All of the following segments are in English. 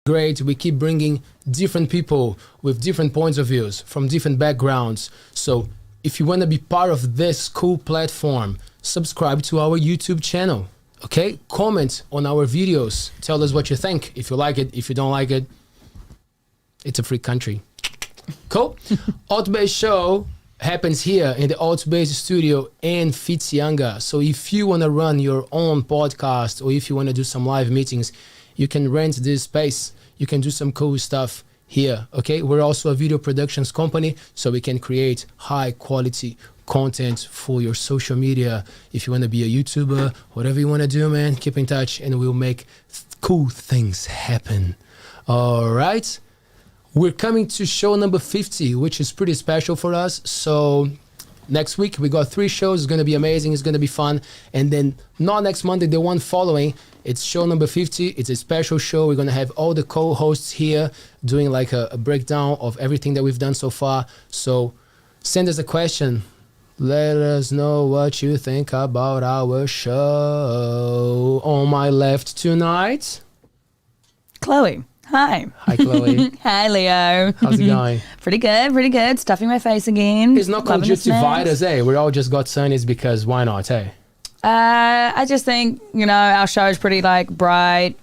great. We keep bringing different people with different points of views from different backgrounds. So if you want to be part of this cool platform, subscribe to our YouTube channel. Okay? Comment on our videos. Tell us what you think. If you like it, if you don't like it, it's a free country. Cool? ALTBAYS Show happens here in the ALTBAYS studio in Whitianga. So if you want to run your own podcast or if you want to do some live meetings, you can rent this space. You can do some cool stuff here, okay? We're also a video productions company, so we can create high quality content for your social media. If you want to be a YouTuber, whatever you want to do, man, keep in touch and we'll make cool things happen. All right? We're coming to show number 50, which is pretty special for us. So next week, we got 3 shows. It's going to be amazing. It's going to be fun. And then not next Monday, the one following, it's show number 50. It's a special show. We're going to have all the co-hosts here doing like a breakdown of everything that we've done so far. So send us a question. Let us know what you think about our show. On my left tonight, Chloe. Hi. Hi, Chloe. Hi, Leo. How's it going? Pretty good, pretty good. Stuffing my face again. It's not conjunctivitis, eh? We all just got sunnies because why not, eh? I just think, our show is pretty, bright.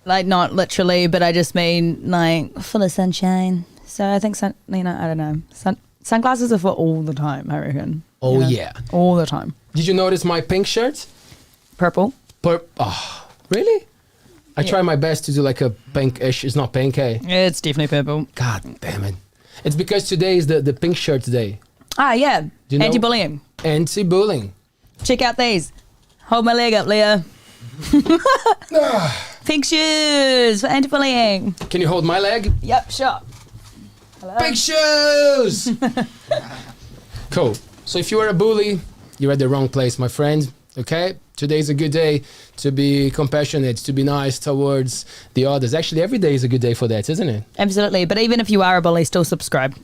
Like, not literally, but I just mean, full of sunshine. So I think, I don't know. Sunglasses are for all the time, I reckon. Oh, yeah. All the time. Did you notice my pink shirt? Purple. Oh, really? I try my best to do like a pinkish. It's not pink, eh? It's definitely purple. God damn it. It's because today is the pink shirt day. Ah, yeah. Do you know? Anti-bullying. Anti-bullying. Check out these. Hold my leg up, Leo. Pink shoes for anti-bullying. Can you hold my leg? Yep, sure. Hello. Pink shoes! Cool. So if you are a bully, you're at the wrong place, my friend. Okay? Today's a good day to be compassionate, to be nice towards the others. Actually, every day is a good day for that, isn't it? Absolutely. But even if you are a bully, still subscribe.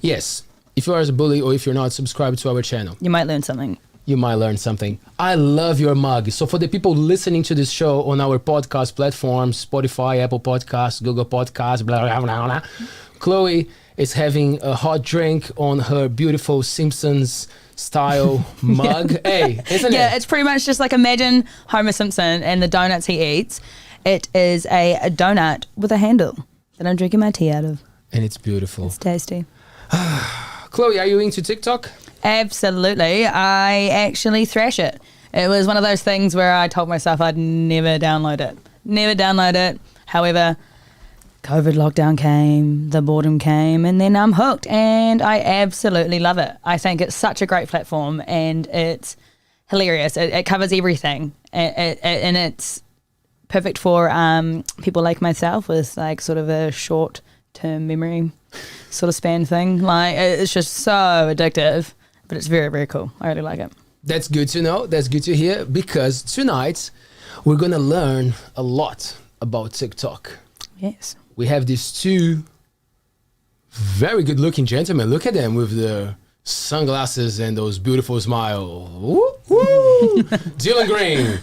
Yes. If you are a bully or if you're not, subscribe to our channel. You might learn something. You might learn something. I love your mug. So for the people listening to this show on our podcast platforms, Spotify, Apple Podcasts, Google Podcasts, blah, blah, blah, blah, Chloe is having a hot drink on her beautiful Simpsons style mug. Hey, isn't it? Yeah, it's pretty much just like imagine Homer Simpson and the donuts he eats. It is a donut with a handle that I'm drinking my tea out of. And it's beautiful. It's tasty. Chloe, are you into TikTok? Absolutely. I actually thrash it. It was one of those things where I told myself I'd never download it. Never download it. However, COVID lockdown came, the boredom came, and then I'm hooked, and I absolutely love it. I think it's such a great platform, and it's hilarious. It covers everything, and it's perfect for people like myself with like sort of a short-term memory sort of span thing. Like it's just so addictive, but it's very, very cool. I really like it. That's good to know. That's good to hear, because tonight we're going to learn a lot about TikTok. Yes. We have these 2 very good looking gentlemen. Look at them with the sunglasses and those beautiful smiles. Woo, woo. Dylan Green.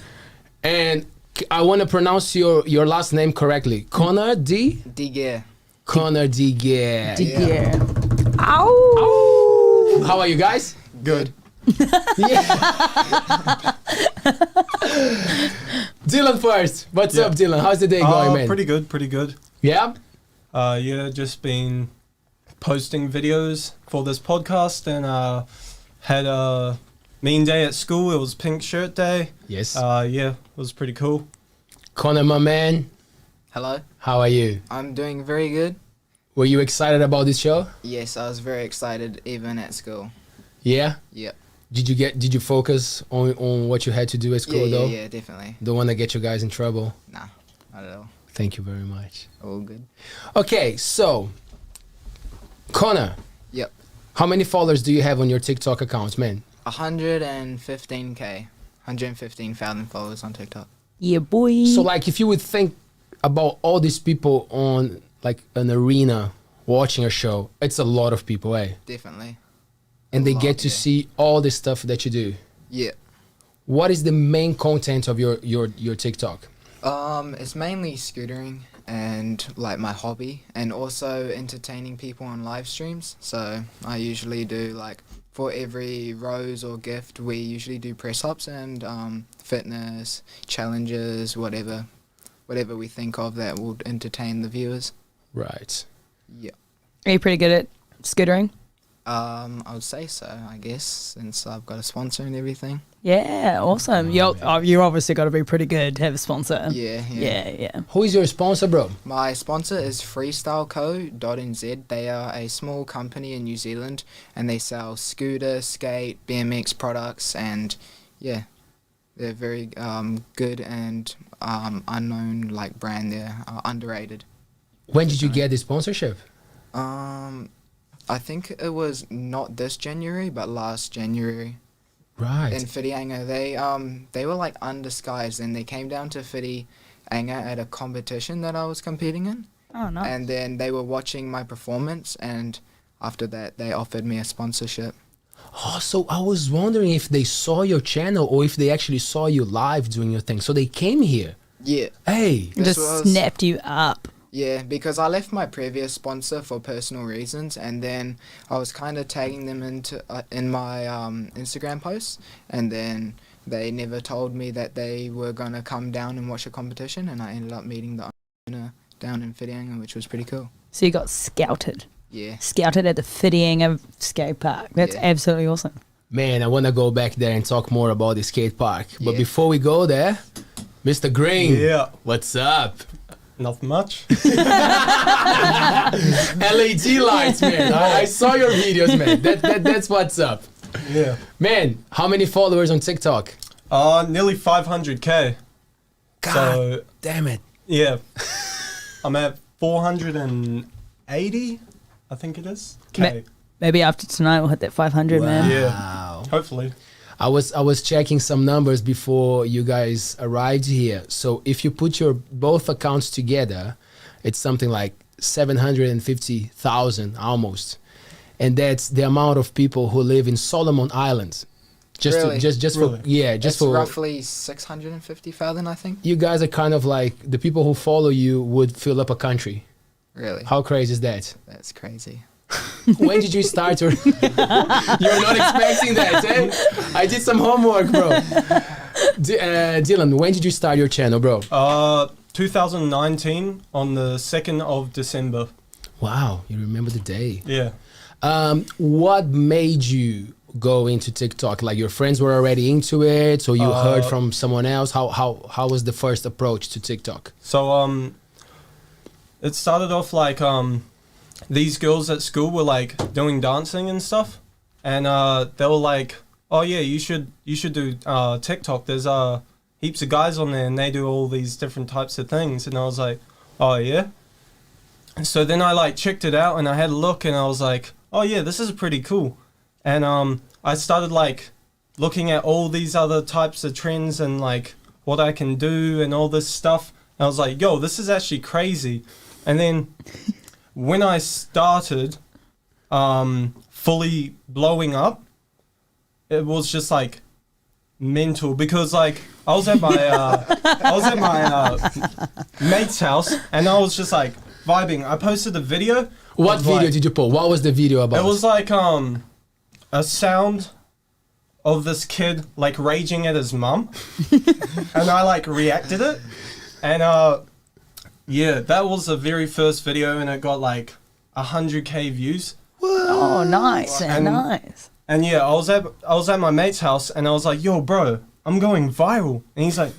And I want to pronounce your last name correctly. Connor D? Gier. Connor D. Gier. Gier. Ow. Ow. How are you guys? Good. Dylan first. What's up, Dylan? How's the day going, man? Pretty good, pretty good. Yeah? Just been posting videos for this podcast, and had a mean day at school. It was pink shirt day. Yes. It was pretty cool. Connor, my man. Hello. How are you? I'm doing very good. Were you excited about this show? Yes, I was very excited even at school. Yeah? Yep. Did you focus on what you had to do at school though? Yeah, definitely. Don't want to get you guys in trouble? Nah, not at all. Thank you very much. All good. Okay, so Connor. Yep. How many followers do you have on your TikTok account, man? 115k. 115,000 followers on TikTok. Yeah, boy. So like if you would think about all these people on like an arena watching a show, it's a lot of people, eh? Definitely. And they get to see all the stuff that you do. Yeah. What is the main content of your TikTok? It's mainly scootering and like my hobby, and also entertaining people on live streams. So I usually do like for every rose or gift, we usually do press ups and fitness challenges, whatever we think of that will entertain the viewers. Right. Yeah. Are you pretty good at scootering? I would say so, I guess, since I've got a sponsor and everything. Yeah, awesome. You obviously got to be pretty good to have a sponsor. Yeah. Who is your sponsor, bro? My sponsor is freestyleco.nz. They are a small company in New Zealand, and they sell scooter, skate, BMX products, and yeah, they're very good and unknown like brand. They're underrated. When did you get the sponsorship? I think it was not this January, but last January. Right. In Whitianga, they were like undisguised, and they came down to Whitianga at a competition that I was competing in. Oh, nice. And then they were watching my performance, and after that, they offered me a sponsorship. Oh, so I was wondering if they saw your channel or if they actually saw you live doing your thing. So they came here. Yeah. Hey. Just snapped you up. Yeah, because I left my previous sponsor for personal reasons, and then I was kind of tagging them in my Instagram posts, and then they never told me that they were going to come down and watch a competition, and I ended up meeting the owner down in Whitianga, which was pretty cool. So you got scouted. Yeah. Scouted at the Whitianga skate park. That's absolutely awesome. Man, I want to go back there and talk more about the skate park. But Yeah. before we go there, Mr. Green. Yeah. What's up? Not much. LED lights, man. I saw your videos, man. That's what's up. Yeah. Man, how many followers on TikTok? Nearly 500K. God So, damn it. yeah. I'm at 480, I think it is. K. Maybe after tonight we'll hit that 500, man. Yeah. Wow. Hopefully. I was checking some numbers before you guys arrived here. So if you put your both accounts together, it's something like 750,000 almost. And that's the amount of people who live in Solomon Islands. Just Really? just Really? for just It's for roughly 650,000, I think. you guys are kind of like the people who follow you would fill up a country. Really? How crazy is that? That's crazy. When did you start your You're not expecting that, eh? I did some homework, bro. Dylan, when did you start your channel, bro? 2019 on the 2nd of December. Wow, you remember the day. Yeah. What made you go into TikTok? Like your friends were already into it, or you heard from someone else? How was the first approach to TikTok? So it started off like these girls at school were like doing dancing and stuff, and they were like, "Oh yeah, you should do TikTok. There's heaps of guys on there, and they do all these different types of things." And I was like, "Oh yeah." And so then I like checked it out, and I had a look, and I was like, "Oh yeah, this is pretty cool." And I started like looking at all these other types of trends and like what I can do and all this stuff. And I was like, "Yo, this is actually crazy." And then when I started fully blowing up, it was just like mental, because like I was at my mate's house, and I was just like vibing. I posted a video. What video like, did you post? What was the video about? It was like a sound of this kid like raging at his mum, and I like reacted it, and yeah, that was the very first video, and it got like 100K views. Oh, nice, And- nice. And yeah, I was at my mate's house, and I was like, "Yo, bro, I'm going viral." And he's like,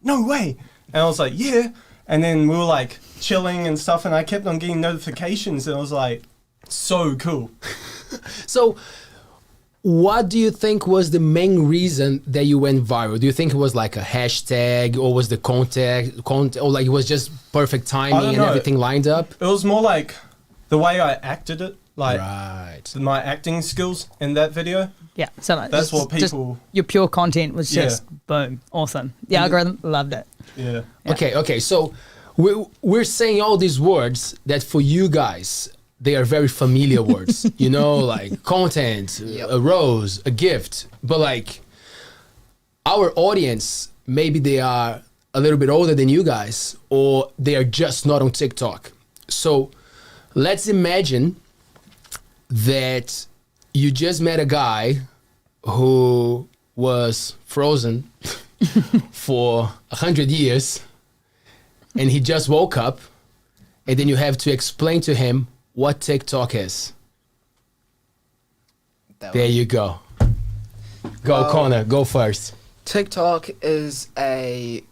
"No way!" And I was like, "Yeah." And then we were like chilling and stuff, and I kept on getting notifications, and I was like, so cool. So, what do you think was the main reason that you went viral? Do you think it was like a hashtag, or was the content, or like it was just perfect timing and know. everything lined up? It was more like the way I acted it, like Right. my acting skills in that video. Yeah, so like, That's just- what just people. your pure content was Yeah. just boom, awesome. The algorithm loved it. Yeah. Okay, okay. So we're saying all these words that for you guys, they are very familiar words, you know, like content, Yep. a rose, a gift. But like our audience, maybe they are a little bit older than you guys, or they are just not on TikTok. So let's imagine that you just met a guy who was frozen for 100 years and he just woke up, and then you have to explain to him what TikTok is. There you go. Go, Connor, go first. TikTok is what's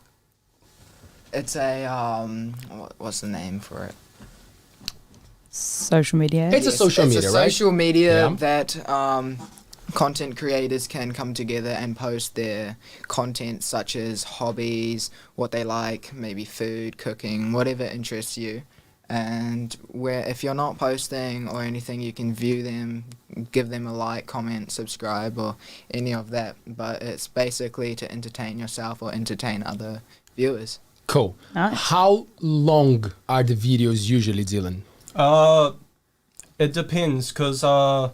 the name for it? Social media. It's a social media, it's a right? social media Yeah. that content creators can come together and post their content, such as hobbies, what they like, maybe food, cooking, whatever interests you. And where if you're not posting or anything, you can view them, give them a like, comment, subscribe, or any of that. But it's basically to entertain yourself or entertain other viewers. Cool. Nice. How long are the videos usually, Dylan? It depends, because the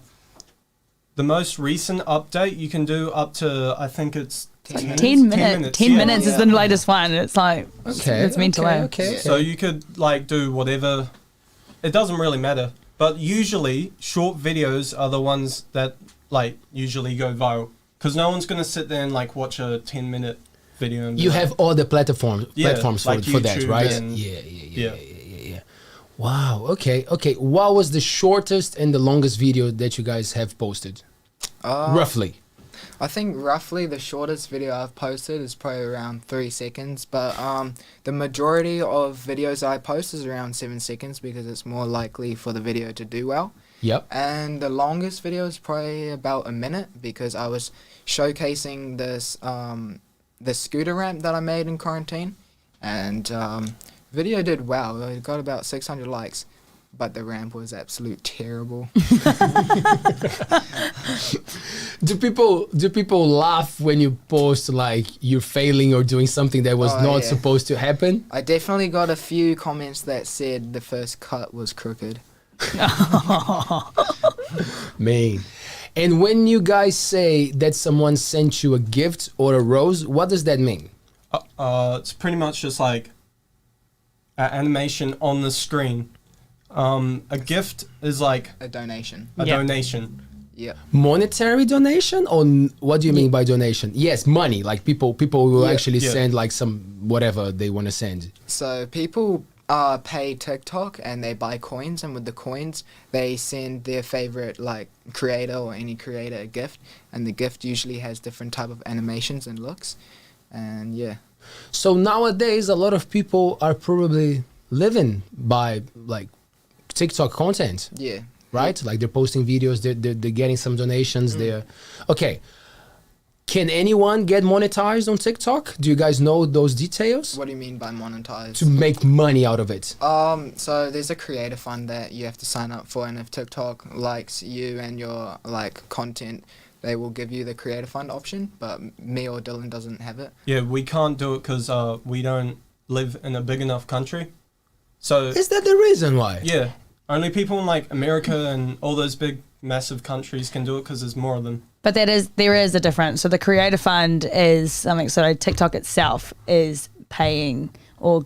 most recent update you can do up to, I think it's 10 minutes. 10 yeah. minutes is the latest one. It's like, it's meant to last. Okay. So you could like do whatever. It doesn't really matter. But usually short videos are the ones that like usually go viral, because no one's going to sit there and like watch a 10-minute video. And be You like, have all the platforms like for that, YouTube right? and- Yeah. Wow. Okay. What was the shortest and the longest video that you guys have posted? Roughly. I think roughly the shortest video I've posted is probably around 3 seconds, but the majority of videos I post is around 7 seconds because it's more likely for the video to do well. Yep. And the longest video is probably about a minute because I was showcasing this the scooter ramp that I made in quarantine, and video did well. It got about 600 likes. But the ramp was absolute terrible. Do people laugh when you post like you're failing or doing something that was not Yeah. supposed to happen? I definitely got a few comments that said the first cut was crooked. Man. And when you guys say that someone sent you a gift or a rose, what does that mean? it's pretty much just like an animation on the screen. A gift is like A donation. a Yeah. donation. Yep. Monetary donation, or what do you mean by donation? Yes, money. Like people will Yeah. actually Yeah. send like some whatever they want to send. So people pay TikTok and they buy coins, and with the coins they send their favorite like creator or any creator a gift, and the gift usually has different type of animations and looks, and yeah. So nowadays, a lot of people are probably living by like TikTok content, Yeah. right? Like they're posting videos, they're getting some donations. They're okay. Can anyone get monetized on TikTok? Do you guys know those details? What do you mean by monetized? To make money out of it. So there's a creator fund that you have to sign up for, and if TikTok likes you and your like content, they will give you the creator fund option. But me or Dylan doesn't have it. Yeah, we can't do it because we don't live in a big enough country. So Is that the reason why? yeah, only people in like America and all those big massive countries can do it because there's more of them. But there is a difference. So the creator fund is something. So TikTok itself is paying or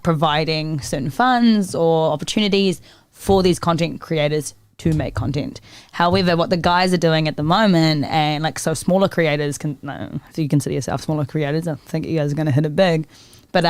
providing certain funds or opportunities for these content creators to make content. However, what the guys are doing at the moment, and like so smaller creators can, no, if you consider yourself smaller creators, I think you guys are going to hit it big. But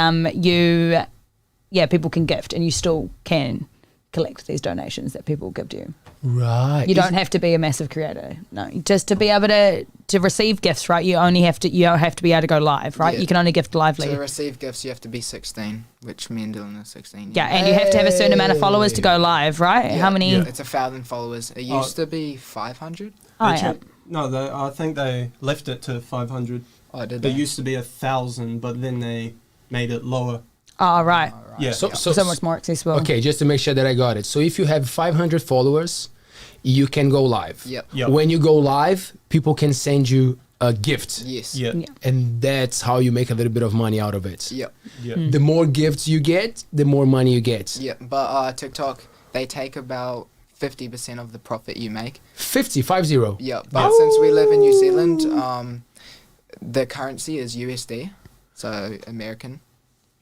people can gift, and you still can collect these donations that people give to you. Right. You don't have to be a massive creator. No, just to be able to receive gifts, right? You don't have to be able to go live, right? Yeah. You can only gift lively. To receive gifts, you have to be 16, which me and Dylan are 16. Yeah, and you have to have a certain amount of followers to go live, right? Yeah, How many? Yeah. It's 1,000 followers. It used to be 500. Oh, They yeah. No, I think they left it to 500. Oh, did There they? used to be 1,000, but then they made it lower. Oh, right. Yeah. So much more accessible. Okay, just to make sure that I got it. So if you have 500 followers, you can go live. Yep. Yep. When you go live, people can send you a gift. Yes. Yeah. Yeah. And that's how you make a little bit of money out of it. Yep. Yeah. The more gifts you get, the more money you get. Yep. But TikTok, they take about 50% of the profit you make. 50. Yep. But since we live in New Zealand, the currency is USD, so American.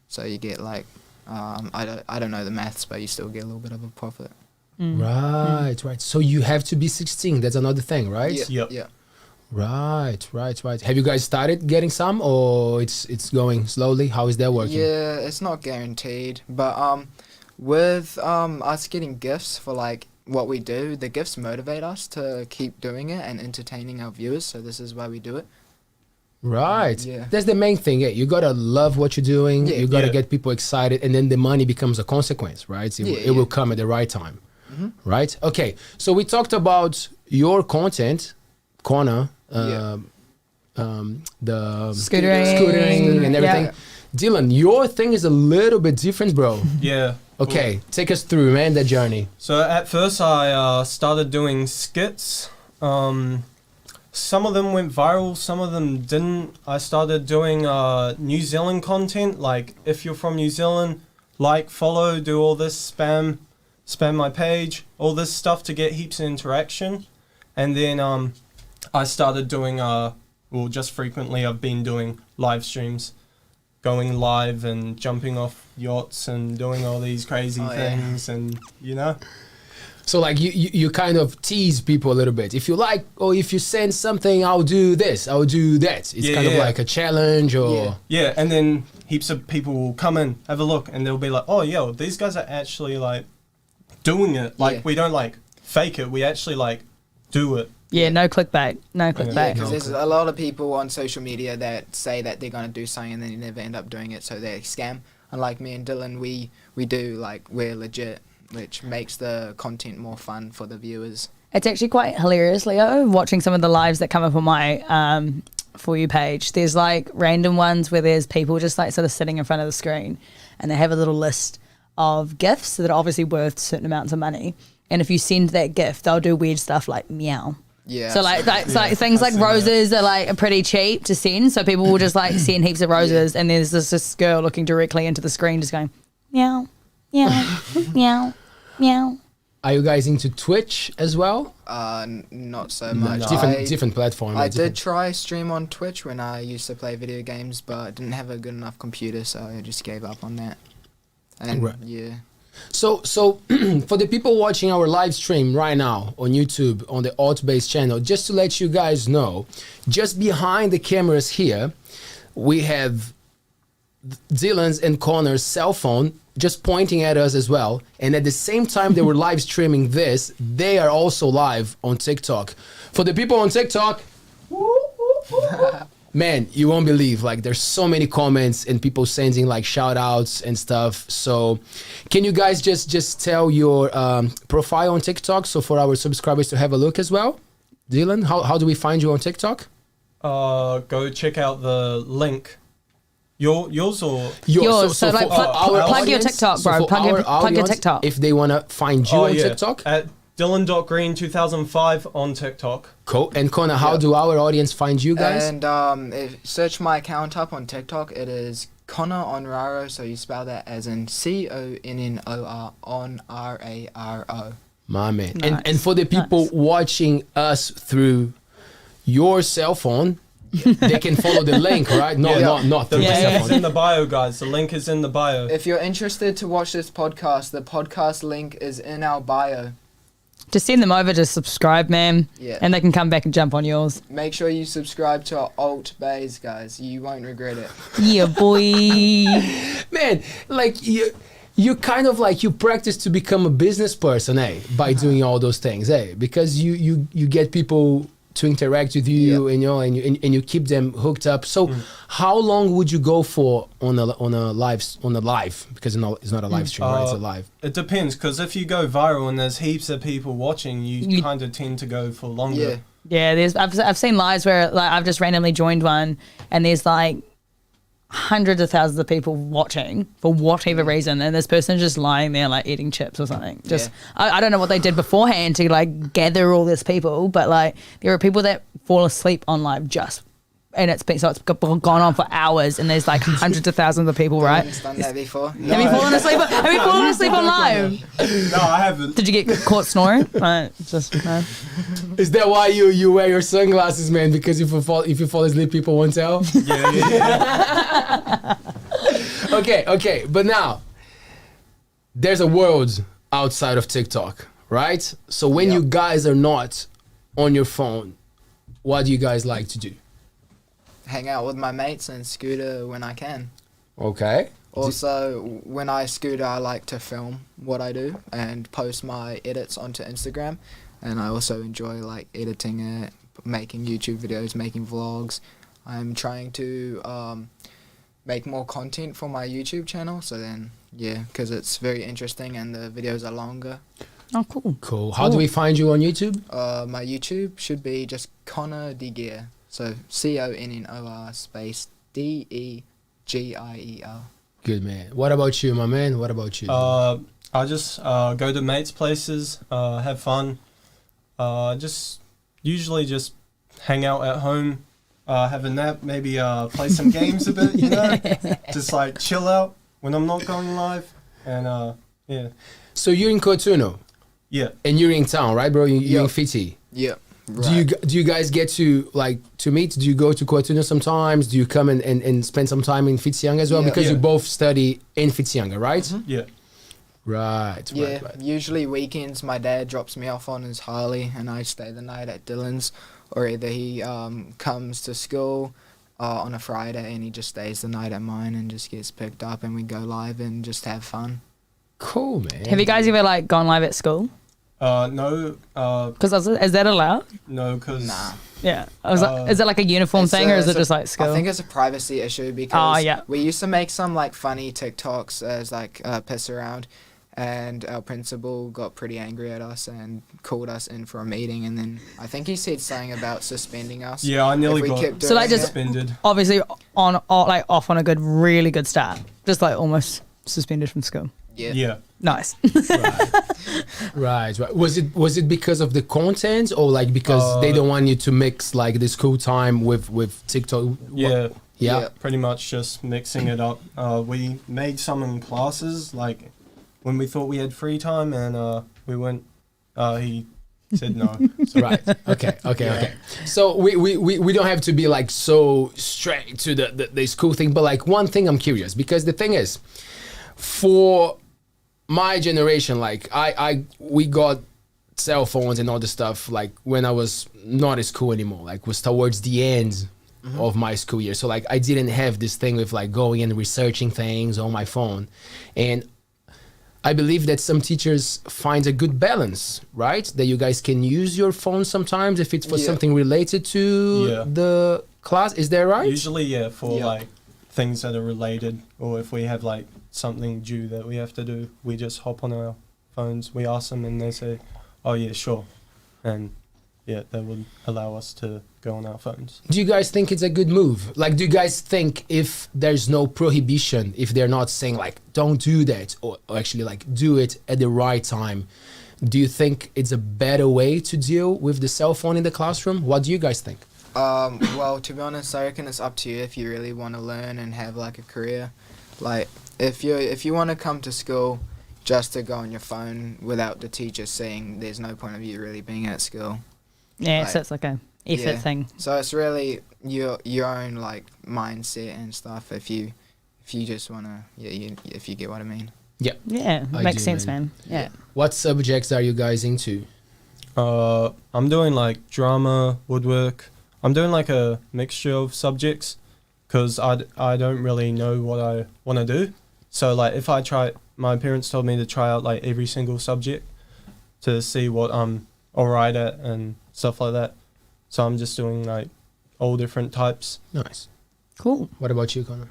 So you get like, I don't know the maths, but you still get a little bit of a profit. Right. So you have to be 16. That's another thing, right? Yep. Yeah. Right. Have you guys started getting some, or it's going slowly? How is that working? Yeah, it's not guaranteed, but with us getting gifts for like what we do, the gifts motivate us to keep doing it and entertaining our viewers. So this is why we do it. Right. Yeah. That's the main thing. Yeah. You gotta love what you're doing. Yeah. You gotta Yeah. get people excited, and then the money becomes a consequence, right? It will come at the right time. Right. Okay. So we talked about your content, Connor, the scootering and everything. Yeah. Dylan, your thing is a little bit different, bro. Yeah. Okay, take us through, man, that journey. So at first I started doing skits. Some of them went viral, some of them didn't. I started doing New Zealand content, like if you're from New Zealand, like, follow, do all this, spam my page, all this stuff to get heaps of interaction. And then I started doing, just frequently I've been doing live streams, going live and jumping off yachts and doing all these crazy things and, you know. So like you kind of tease people a little bit. If you like, or if you send something, I'll do this, I'll do that. It's kind of like a challenge or... Yeah, and then heaps of people will come in, have a look, and they'll be like, oh, yo, these guys are actually like doing it. Like we don't like fake it, we actually like do it. Yeah, no clickbait. No clickbait. Yeah, because there's a lot of people on social media that say that they're going to do something and then they never end up doing it, so they scam. Unlike me and Dylan, we do, like, we're legit, which makes the content more fun for the viewers. It's actually quite hilarious, Leo, watching some of the lives that come up on my For You page. There's like random ones where there's people just like sort of sitting in front of the screen and they have a little list of gifts that are obviously worth certain amounts of money. And if you send that gift, they'll do weird stuff like meow. Yeah. So like things like roses are like pretty cheap to send. So people will just like send heaps of roses and there's this girl looking directly into the screen just going, meow, meow, meow, meow. Are you guys into Twitch as well? Not so much. Different platform. I did try stream on Twitch when I used to play video games, but didn't have a good enough computer, so I just gave up on that. And yeah. So for the people watching our live stream right now on YouTube on the ALTBAYS channel, just to let you guys know, just behind the cameras here, we have Dylan's and Connor's cell phone just pointing at us as well. And at the same time they were live streaming this, they are also live on TikTok. For the people on TikTok, man, you won't believe, like, there's so many comments and people sending like shout outs and stuff. So can you guys just tell your profile on TikTok, so for our subscribers to have a look as well? Dylan, how do we find you on TikTok? Go check out the link. Yours or yours? So like plug your TikTok, bro. So plug your TikTok. If they want to find you on TikTok, at Dylan.Green2005 on TikTok. Cool. And Connor, how do our audience find you guys? And search my account up on TikTok. It is Connor Onraro, so you spell that as in CONNOR on RARO. My man. Nice. And for the people watching us through your cell phone, they can follow the link, right? Not The through link the cell is phone. in the bio, guys. The link is in the bio. If you're interested to watch this podcast, the podcast link is in our bio. Just send them over to subscribe, man. Yeah. And they can come back and jump on yours. Make sure you subscribe to our ALTBAYS, guys. You won't regret it. Yeah, boy. Man, like you kind of like you practice to become a business person, by doing all those things, because you get people to interact with you, and you keep them hooked up. So how long would you go for on a live, because it's not a live stream, right? It's a live. It depends, because if you go viral and there's heaps of people watching, you kind of tend to go for longer. Yeah, I've seen lives where like I've just randomly joined one and there's like hundreds of thousands of people watching for whatever reason, and this person just lying there like eating chips or something. Just I don't know what they did beforehand to like gather all these people, but like there are people that fall asleep on live and it's gone on for hours, and there's like hundreds of thousands of people, right? I've done that before. Have you fallen asleep? Have you fallen asleep on live? No, I haven't. Did you get caught snoring? Right, just no. Is that why you wear your sunglasses, man? Because if you fall asleep, people won't tell. Yeah. Okay. But now, there's a world outside of TikTok, right? So when you guys are not on your phone, what do you guys like to do? Hang out with my mates and scooter when I can. Okay. Also, when I scooter, I like to film what I do and post my edits onto Instagram. And I also enjoy like editing it, making YouTube videos, making vlogs. I'm trying to make more content for my YouTube channel. So then, yeah, because it's very interesting and the videos are longer. Oh, cool. Cool. How do we find you on YouTube? My YouTube should be just Connor de Gier. So CONNOR space DEGIER. Good, man. What about you, my man? What about you? I just go to mates' places, have fun. Just usually just hang out at home, have a nap, maybe play some games a bit, you know? Just like chill out when I'm not going live. And yeah. So you're in Cotuno? Yeah. And you're in town, right, bro? You're in Fiti? Yep. Right. Do you guys get to meet? Do you go to Cotuno sometimes? Do you come and spend some time in Whitianga as well? Yeah. Because Yeah. you both study in Whitianga, right? Mm-hmm. Yeah. Right. Yeah, Right. usually weekends my dad drops me off on his Harley and I stay the night at Dylan's, or either he comes to school on a Friday and he just stays the night at mine and just gets picked up and we go live and just have fun. Cool, man. Have you guys ever like gone live at school? No, Because is that allowed? no, because Nah. Yeah. Is it like a uniform It's thing, or is it's it just like school? I think it's a privacy issue because yeah. we used to make some like funny TikToks as like piss around, and our principal got pretty angry at us and called us in for a meeting, and then I think he said something about suspending us. yeah, I nearly if we got kept So, like, doing just- it. suspended. Obviously, off on a really good start. Just like almost suspended from school. Yeah. Yeah. Nice. Right. Was it because of the content, or like because they don't want you to mix like the school time with TikTok? Yeah. Yeah. Yeah. Pretty much just mixing it up. We made some in classes, like when we thought we had free time, and we went. He said no. So, Right. Okay. So we don't have to be like so straight to the school thing, but like one thing I'm curious, because the thing is, for my generation, like we got cell phones and all the stuff like when I was not at school anymore, like was towards the end of my school year. So like I didn't have this thing with like going and researching things on my phone. And I believe that some teachers find a good balance, right? That you guys can use your phone sometimes if it's for Yeah. something related to Yeah. the class. Is that right? usually, yeah, for Yeah. like things that are related, or if we have like something due that we have to do, we just hop on our phones. We ask them, and they say, "Oh yeah, sure," and yeah, they would allow us to go on our phones. Do you guys think it's a good move? Like, do you guys think if there's no prohibition, if they're not saying like, don't do that, or actually like do it at the right time, do you think it's a better way to deal with the cell phone in the classroom? What do you guys think? Well, to be honest, I reckon it's up to you if you really want to learn and have like a career. Like, if you want to come to school just to go on your phone without the teacher seeing, there's no point of you really being at school. Yeah, Like, so it's like a effort yeah. thing. So it's really your own like mindset and stuff. If you just wanna, if you get what I mean. Yeah, I makes do, sense, man. man. Yeah. What subjects are you guys into? I'm doing like drama, woodwork. I'm doing like a mixture of subjects because I don't really know what I want to do. So like if I try, my parents told me to try out like every single subject to see what I'm alright at and stuff like that. So I'm just doing like all different types. Nice. Cool. What about you, Connor?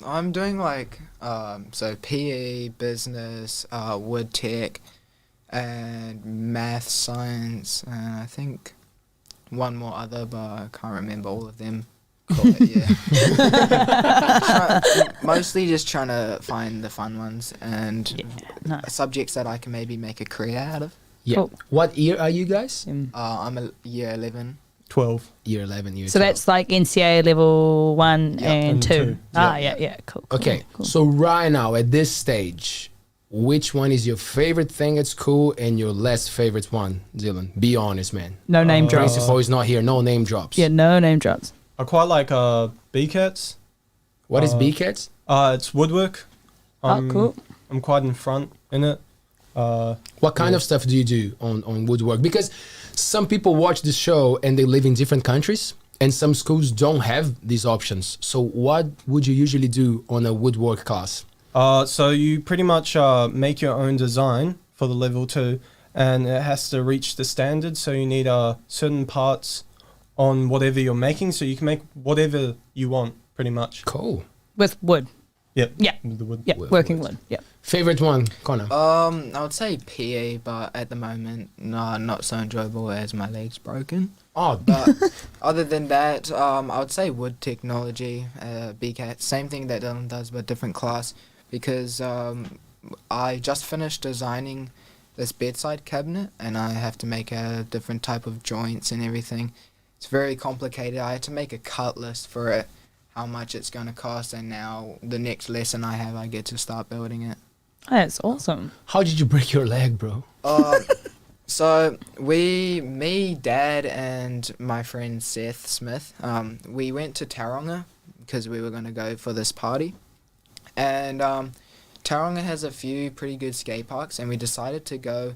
I'm doing like so PE, business, wood tech, and math, science, and I think one more other, but I can't remember all of them. Call it, yeah. Mostly just trying to find the fun ones and Yeah. Nice. subjects that I can maybe make a career out of. Yeah. Cool. What year are you guys? I'm a year 11. 12. Year 11, year So 12. that's like NCA level 1 Yeah. and And 2. two. Ah, yeah, cool. Okay, cool. so right now at this stage, which one is your favorite thing at school and your less favorite one, Dylan? Be honest, man. No name drops. Principal is not here. No name drops. Yeah, no name drops. I quite like BCATs. What is BCATs? It's woodwork. Cool. I'm quite in front in it. What kind of stuff do you do on woodwork? Because some people watch the show and they live in different countries, and some schools don't have these options. So what would you usually do on a woodwork class? So you pretty much make your own design for the level 2, and it has to reach the standard. So you need certain parts on whatever you're making, so you can make whatever you want, pretty much. Cool. With wood. Yep. Yeah. With the wood. Yeah. With Working wood. wood. Yeah. Favorite one, Connor? I would say PE, but at the moment, no, not so enjoyable as my leg's broken. Oh, But other than that, I would say wood technology, BCAT, same thing that Dylan does, but different class, because I just finished designing this bedside cabinet, and I have to make a different type of joints and everything. It's very complicated. I had to make a cut list for it, how much it's going to cost, and now the next lesson I have, I get to start building it. That's awesome. how did you break your leg, bro? So me, Dad, and my friend Seth Smith, we went to Tauranga because we were going to go for this party. And Tauranga has a few pretty good skate parks, and we decided to go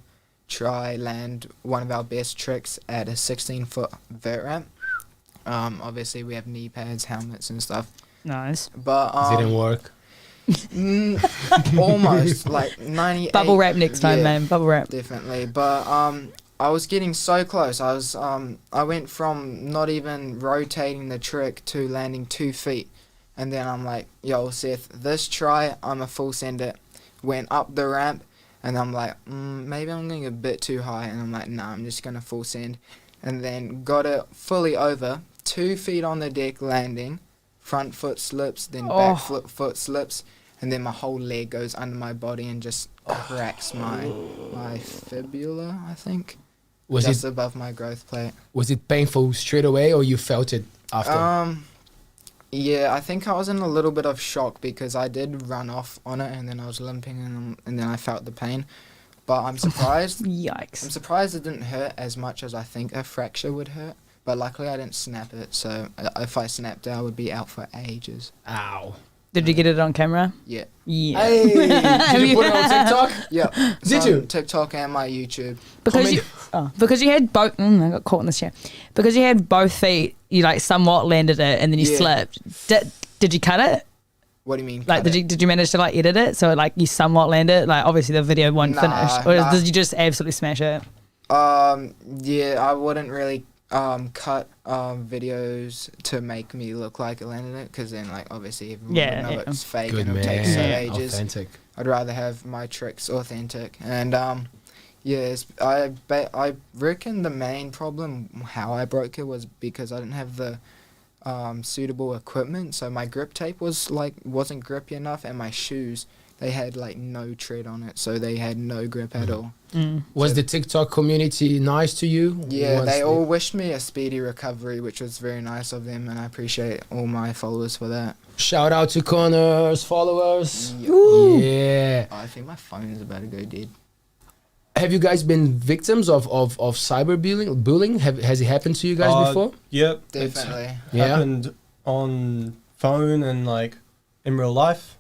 try land one of our best tricks at a 16-foot vert ramp. Obviously, we have knee pads, helmets, and stuff. Nice. But Didn't work. almost like 98. Bubble wrap next time, Yeah. man. Bubble wrap. Definitely, but I was getting so close. I went from not even rotating the trick to landing 2 feet, and then I'm like, yo, Seth, this try, I'm a full send it. Went up the ramp, and I'm like, maybe I'm going a bit too high, and I'm like, nah, I'm just gonna full send, and then got it fully over, 2 feet on the deck landing, front foot slips, then back foot slips, and then my whole leg goes under my body and just cracks my fibula, I think. Was just it above my growth plate. was it painful straight away, or you felt it after? Yeah, I think I was in a little bit of shock because I did run off on it, and then I was limping, and then I felt the pain. But I'm surprised. I'm Yikes. surprised it didn't hurt as much as I think a fracture would hurt. But luckily I didn't snap it, so if I snapped it, I would be out for ages. Ow. Did you get it on camera? Yeah. Yeah. Hey, did you put it on TikTok? Yeah. Did It's you? on TikTok and my YouTube. Because you had both. I got caught in this chair. Because you had both feet, you like somewhat landed it and then you Yeah. slipped. Did you cut it? What do you mean? Like, cut did you manage to like edit it so like you somewhat landed? Like, obviously the video wasn't Nah, finished, or nah. did you just absolutely smash it? Yeah, I wouldn't really cut videos to make me look like I landed it, because then like obviously everyone Yeah, would know yeah. it's fake Good and it'll take so man. ages. Authentic. I'd rather have my tricks authentic. And yes, I reckon the main problem how I broke it was because I didn't have the suitable equipment. So my grip tape wasn't grippy enough, and my shoes, they had like no tread on it, so they had no grip at all. Was the TikTok community nice to you? Yeah, Was they all wished me a speedy recovery, which was very nice of them, and I appreciate all my followers for that. Shout out to Connor's followers. Yeah. Yeah. I think my phone is about to go dead. Have you guys been victims of cyberbullying? Has it happened to you guys before? Yep. Definitely. It's Yeah. happened on phone and like in real life.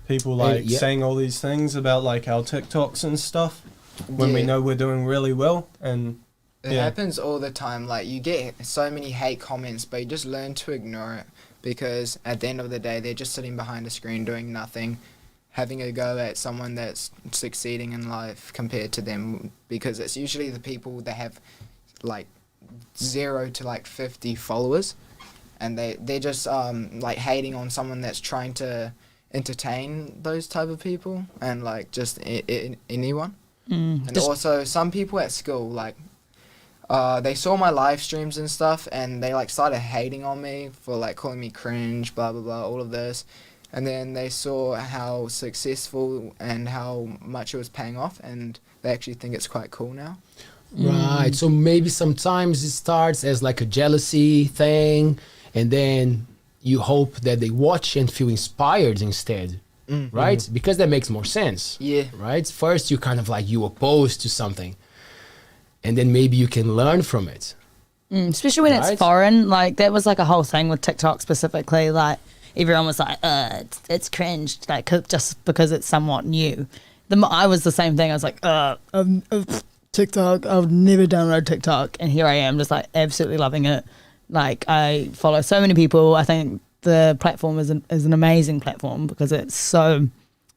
People like yeah. saying all these things about like our TikToks and stuff when we Yeah. know we're doing really well, and It Yeah. happens all the time. Like, you get so many hate comments, but you just learn to ignore it, because at the end of the day, they're just sitting behind a screen doing nothing, having a go at someone that's succeeding in life compared to them, because it's usually the people that have like 0 to like 50 followers, and they're just like hating on someone that's trying to entertain those type of people, and like just anyone. And Just- also some people at school, like they saw my live streams and stuff, and they like started hating on me for like calling me cringe, blah blah blah, all of this. And then they saw how successful and how much it was paying off, and they actually think it's quite cool now. Right. So maybe sometimes it starts as like a jealousy thing, and then you hope that they watch and feel inspired instead. Right? Because that makes more sense. Yeah. Right? First, you kind of like you opposed to something, and then maybe you can learn from it. especially when Right. it's foreign. Like that was like a whole thing with TikTok specifically. Like everyone was like, it's cringe, like just because it's somewhat new. I was the same thing. I was like, TikTok, I'll never download TikTok, and here I am, just like absolutely loving it. Like I follow so many people. I think the platform is an amazing platform because it's so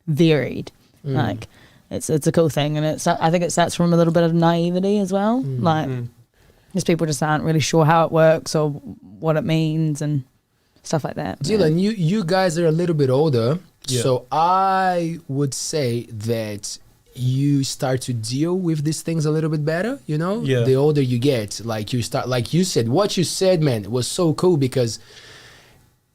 varied. Like it's a cool thing, and I think it starts from a little bit of naivety as well. Like just people just aren't really sure how it works or what it means and stuff like that. Dylan, you guys are a little bit older, Yeah. so I would say that you start to deal with these things a little bit better, you know? Yeah. The older you get, like you start, like you said, what you said, man, was so cool because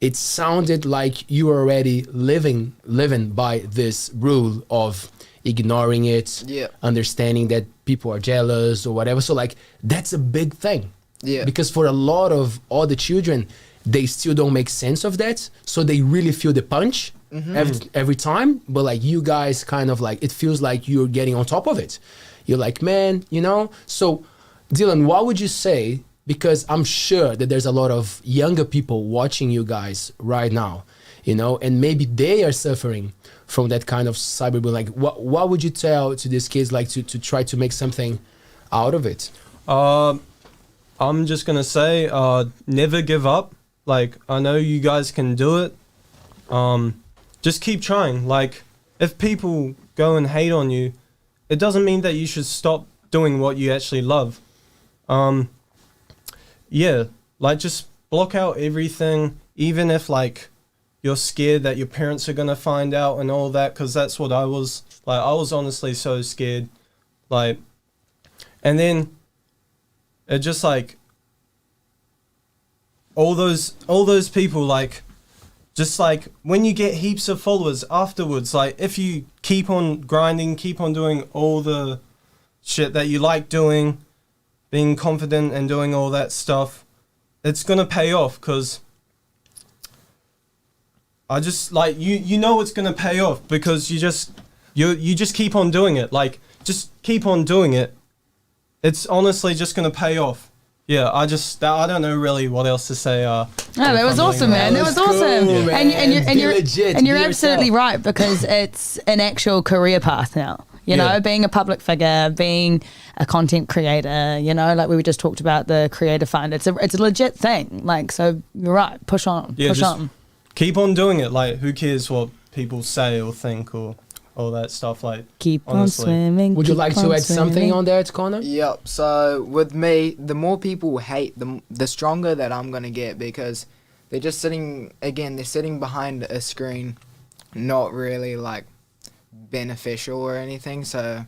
it sounded like you were already living by this rule of ignoring it, Yeah. understanding that people are jealous or whatever. So like, that's a big thing. Yeah. Because for a lot of other children, they still don't make sense of that. So they really feel the punch every time. But like you guys kind of like, it feels like you're getting on top of it. You're like, man, you know? So Dylan, what would you say? Because I'm sure that there's a lot of younger people watching you guys right now, you know, and maybe they are suffering from that kind of cyberbullying. Like what would you tell to these kids, like to try to make something out of it? I'm just gonna say, never give up. Like, I know you guys can do it. Just keep trying. Like, if people go and hate on you, it doesn't mean that you should stop doing what you actually love. Yeah, like just block out everything, even if like you're scared that your parents are gonna find out and all that, because that's what I was. Like, I was honestly so scared. Like, and then it just like all those people, like, just like when you get heaps of followers afterwards, like if you keep on grinding, keep on doing all the shit that you like doing, being confident and doing all that stuff, it's gonna pay off. Because I just like you know it's gonna pay off because you just keep on doing it. Like, just keep on doing it. It's honestly just gonna pay off. Yeah, I don't know really what else to say. No, that was awesome, man. That was awesome. Cool, And, man. and you're Legit, and you're be absolutely yourself. right, because it's an actual career path now. You know, Yeah. being a public figure, being a content creator, you know, like we just talked about the creator fund. It's a legit thing. Like, so you're right. Push on. Yeah, push just on. keep on doing it. Like, who cares what people say or think or all that stuff? Like, Keep honestly. on swimming. Would you keep like to on add something swimming. on that, Connor? Yep. So with me, the more people hate, the stronger that I'm gonna get, because they're just sitting behind a screen, not really like beneficial or anything. So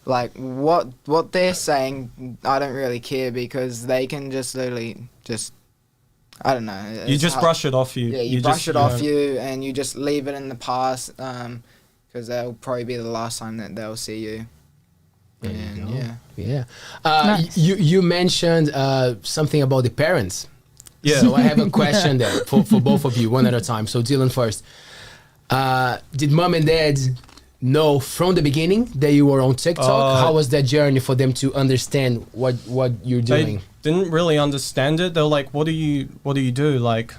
like what they're saying, I don't really care, because they can just literally just, I don't know. You it's just hard- brush it off you. Yeah, you brush just, it off know, you, and you just leave it in the past, because that'll probably be the last time that they'll see you. There you And go. yeah. Yeah. Nice. You mentioned something about the parents. Yeah. So I have a question there for both of you, one at a time. So Dylan first. Did mom and dad know from the beginning that you were on TikTok? How was that journey for them to understand what you're doing? They didn't really understand it. They were like, "What do you do? Like,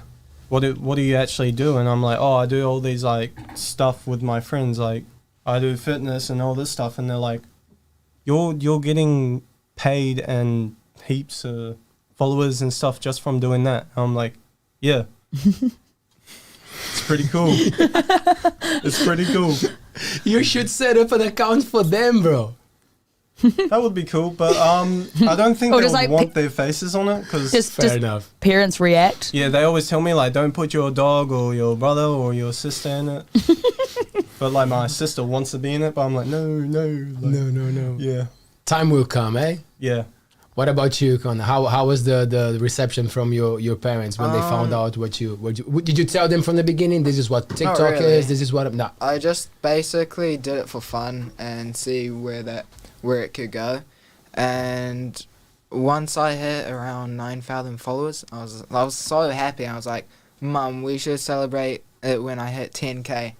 what do you actually do?" And I'm like, "Oh, I do all these like stuff with my friends. Like, I do fitness and all this stuff." And they're like, "You're getting paid and heaps of followers and stuff just from doing that." And I'm like, "Yeah." It's pretty cool. It's pretty cool. You should set up an account for them, bro. That would be cool, but I don't think Or they just, would like, want their faces on it, because Fair enough. Parents react. yeah, they always tell me like, don't put your dog or your brother or your sister in it. But like, my sister wants to be in it, but I'm like, no, like, No. yeah, Time will come, eh? yeah. What about you, Connor? How was the reception from your parents when they found out what you did you tell them from the beginning? This is what TikTok really. is. This is what no. I just basically did it for fun and see where it could go. And once I hit around 9,000 followers, I was so happy. I was like, "Mum, we should celebrate it when I hit 10K."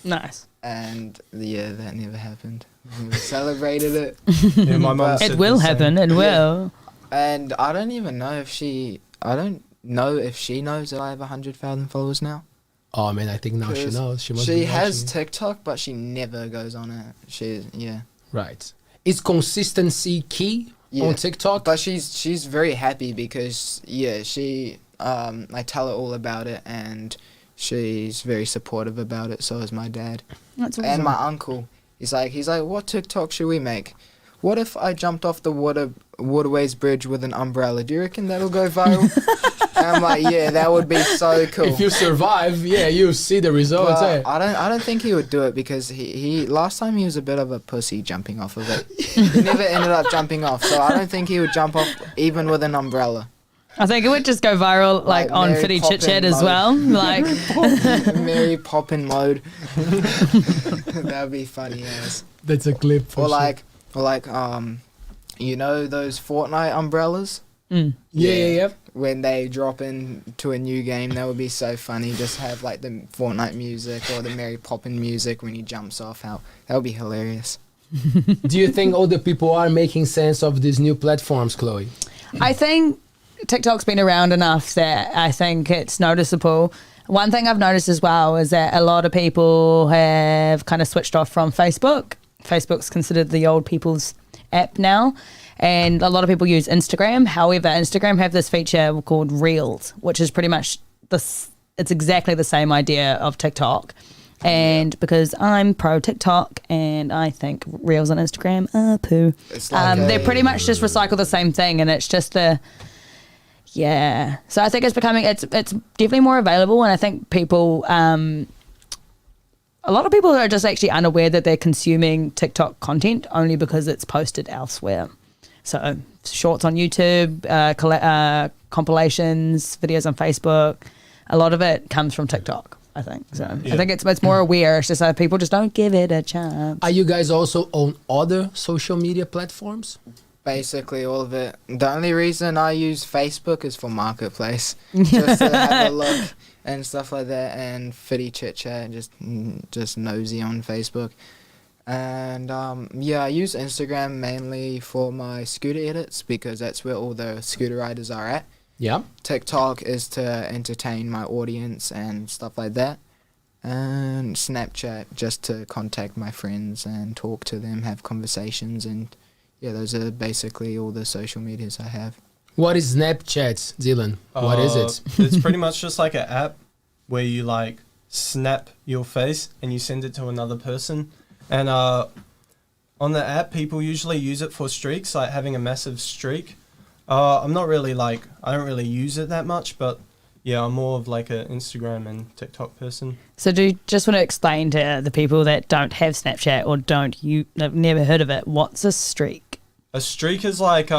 Nice. And yeah, that never happened. We celebrated it. Yeah, my mum But- said It will the same. happen. It will. And I don't know if she knows that I have 100,000 followers now. Oh man, I think now she 'Cause knows. She must She be has watching. TikTok, but she never goes on it. Yeah. Right. Is consistency key Yeah. on TikTok? But she's very happy because I tell her all about it, and she's very supportive about it. So is my dad That's awesome. and my uncle. He's like, what TikTok should we make? What if I jumped off the waterways bridge with an umbrella? Do you reckon that'll go viral? And I'm like, yeah, that would be so cool. If you survive, yeah, you see the results. But Eh? I don't think he would do it because he last time he was a bit of a pussy jumping off of it. He never ended up jumping off, so I don't think he would jump off even with an umbrella. I think it would just go viral like on Mary Fitty Chit Chat Poppins as well. Like, Mary Poppin mode. That would be funny as. That's a clip for Or sure. like you know those Fortnite umbrellas? Yeah. When they drop into a new game, that would be so funny. Just have like the Fortnite music or the Mary Poppin music when he jumps off. That would be hilarious. Do you think older people are making sense of these new platforms, Chloe? I think TikTok's been around enough that I think it's noticeable. One thing I've noticed as well is that a lot of people have kind of switched off from Facebook. Facebook's considered the old people's app now. And a lot of people use Instagram. However, Instagram have this feature called Reels, which is pretty much this. It's exactly the same idea of TikTok. And because I'm pro TikTok and I think Reels on Instagram are poo. It's like They pretty much just recycle the same thing, and it's just yeah. So I think it's becoming, it's definitely more available, and I think people, a lot of people are just actually unaware that they're consuming TikTok content only because it's posted elsewhere. So shorts on YouTube, compilations, videos on Facebook, a lot of it comes from TikTok, I think. So I think it's more aware. It's just that people just don't give it a chance. Are you guys also on other social media platforms? Basically all of it. The only reason I use Facebook is for Marketplace. Just to have a look and stuff like that, and Fitty Chit Chat, just nosy on Facebook. And I use Instagram mainly for my scooter edits because that's where all the scooter riders are at. Yeah. TikTok is to entertain my audience and stuff like that. And Snapchat just to contact my friends and talk to them, have conversations, and yeah, those are basically all the social medias I have. What is Snapchat, Dylan? What is it? It's pretty much just like an app where you like snap your face and you send it to another person. And on the app, people usually use it for streaks, like having a massive streak. I'm not really I don't really use it that much, but yeah, I'm more of like an Instagram and TikTok person. So do you just want to explain to the people that don't have Snapchat or have never heard of it, what's a streak? A streak is like,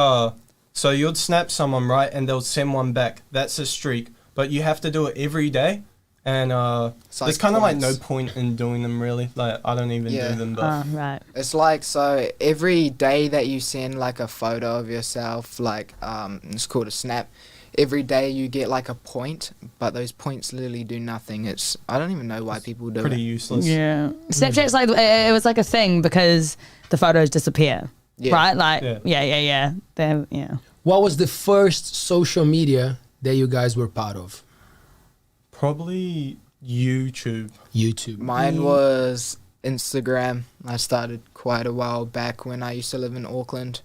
so you'd snap someone, right, and they'll send one back. That's a streak. But you have to do it every day. And there's kind of like no point in doing them, really. Like, I don't even do them. But Right. It's like, so every day that you send like a photo of yourself, like it's called a snap. Every day you get like a point, but those points literally do nothing. I don't even know why people do pretty it. useless. Yeah. Snapchat's like, it was like a thing because the photos disappear. Yeah. Right? Like, Yeah. yeah. What was the first social media that you guys were part of? Probably YouTube. YouTube. Mine was Instagram. I started quite a while back when I used to live in Auckland.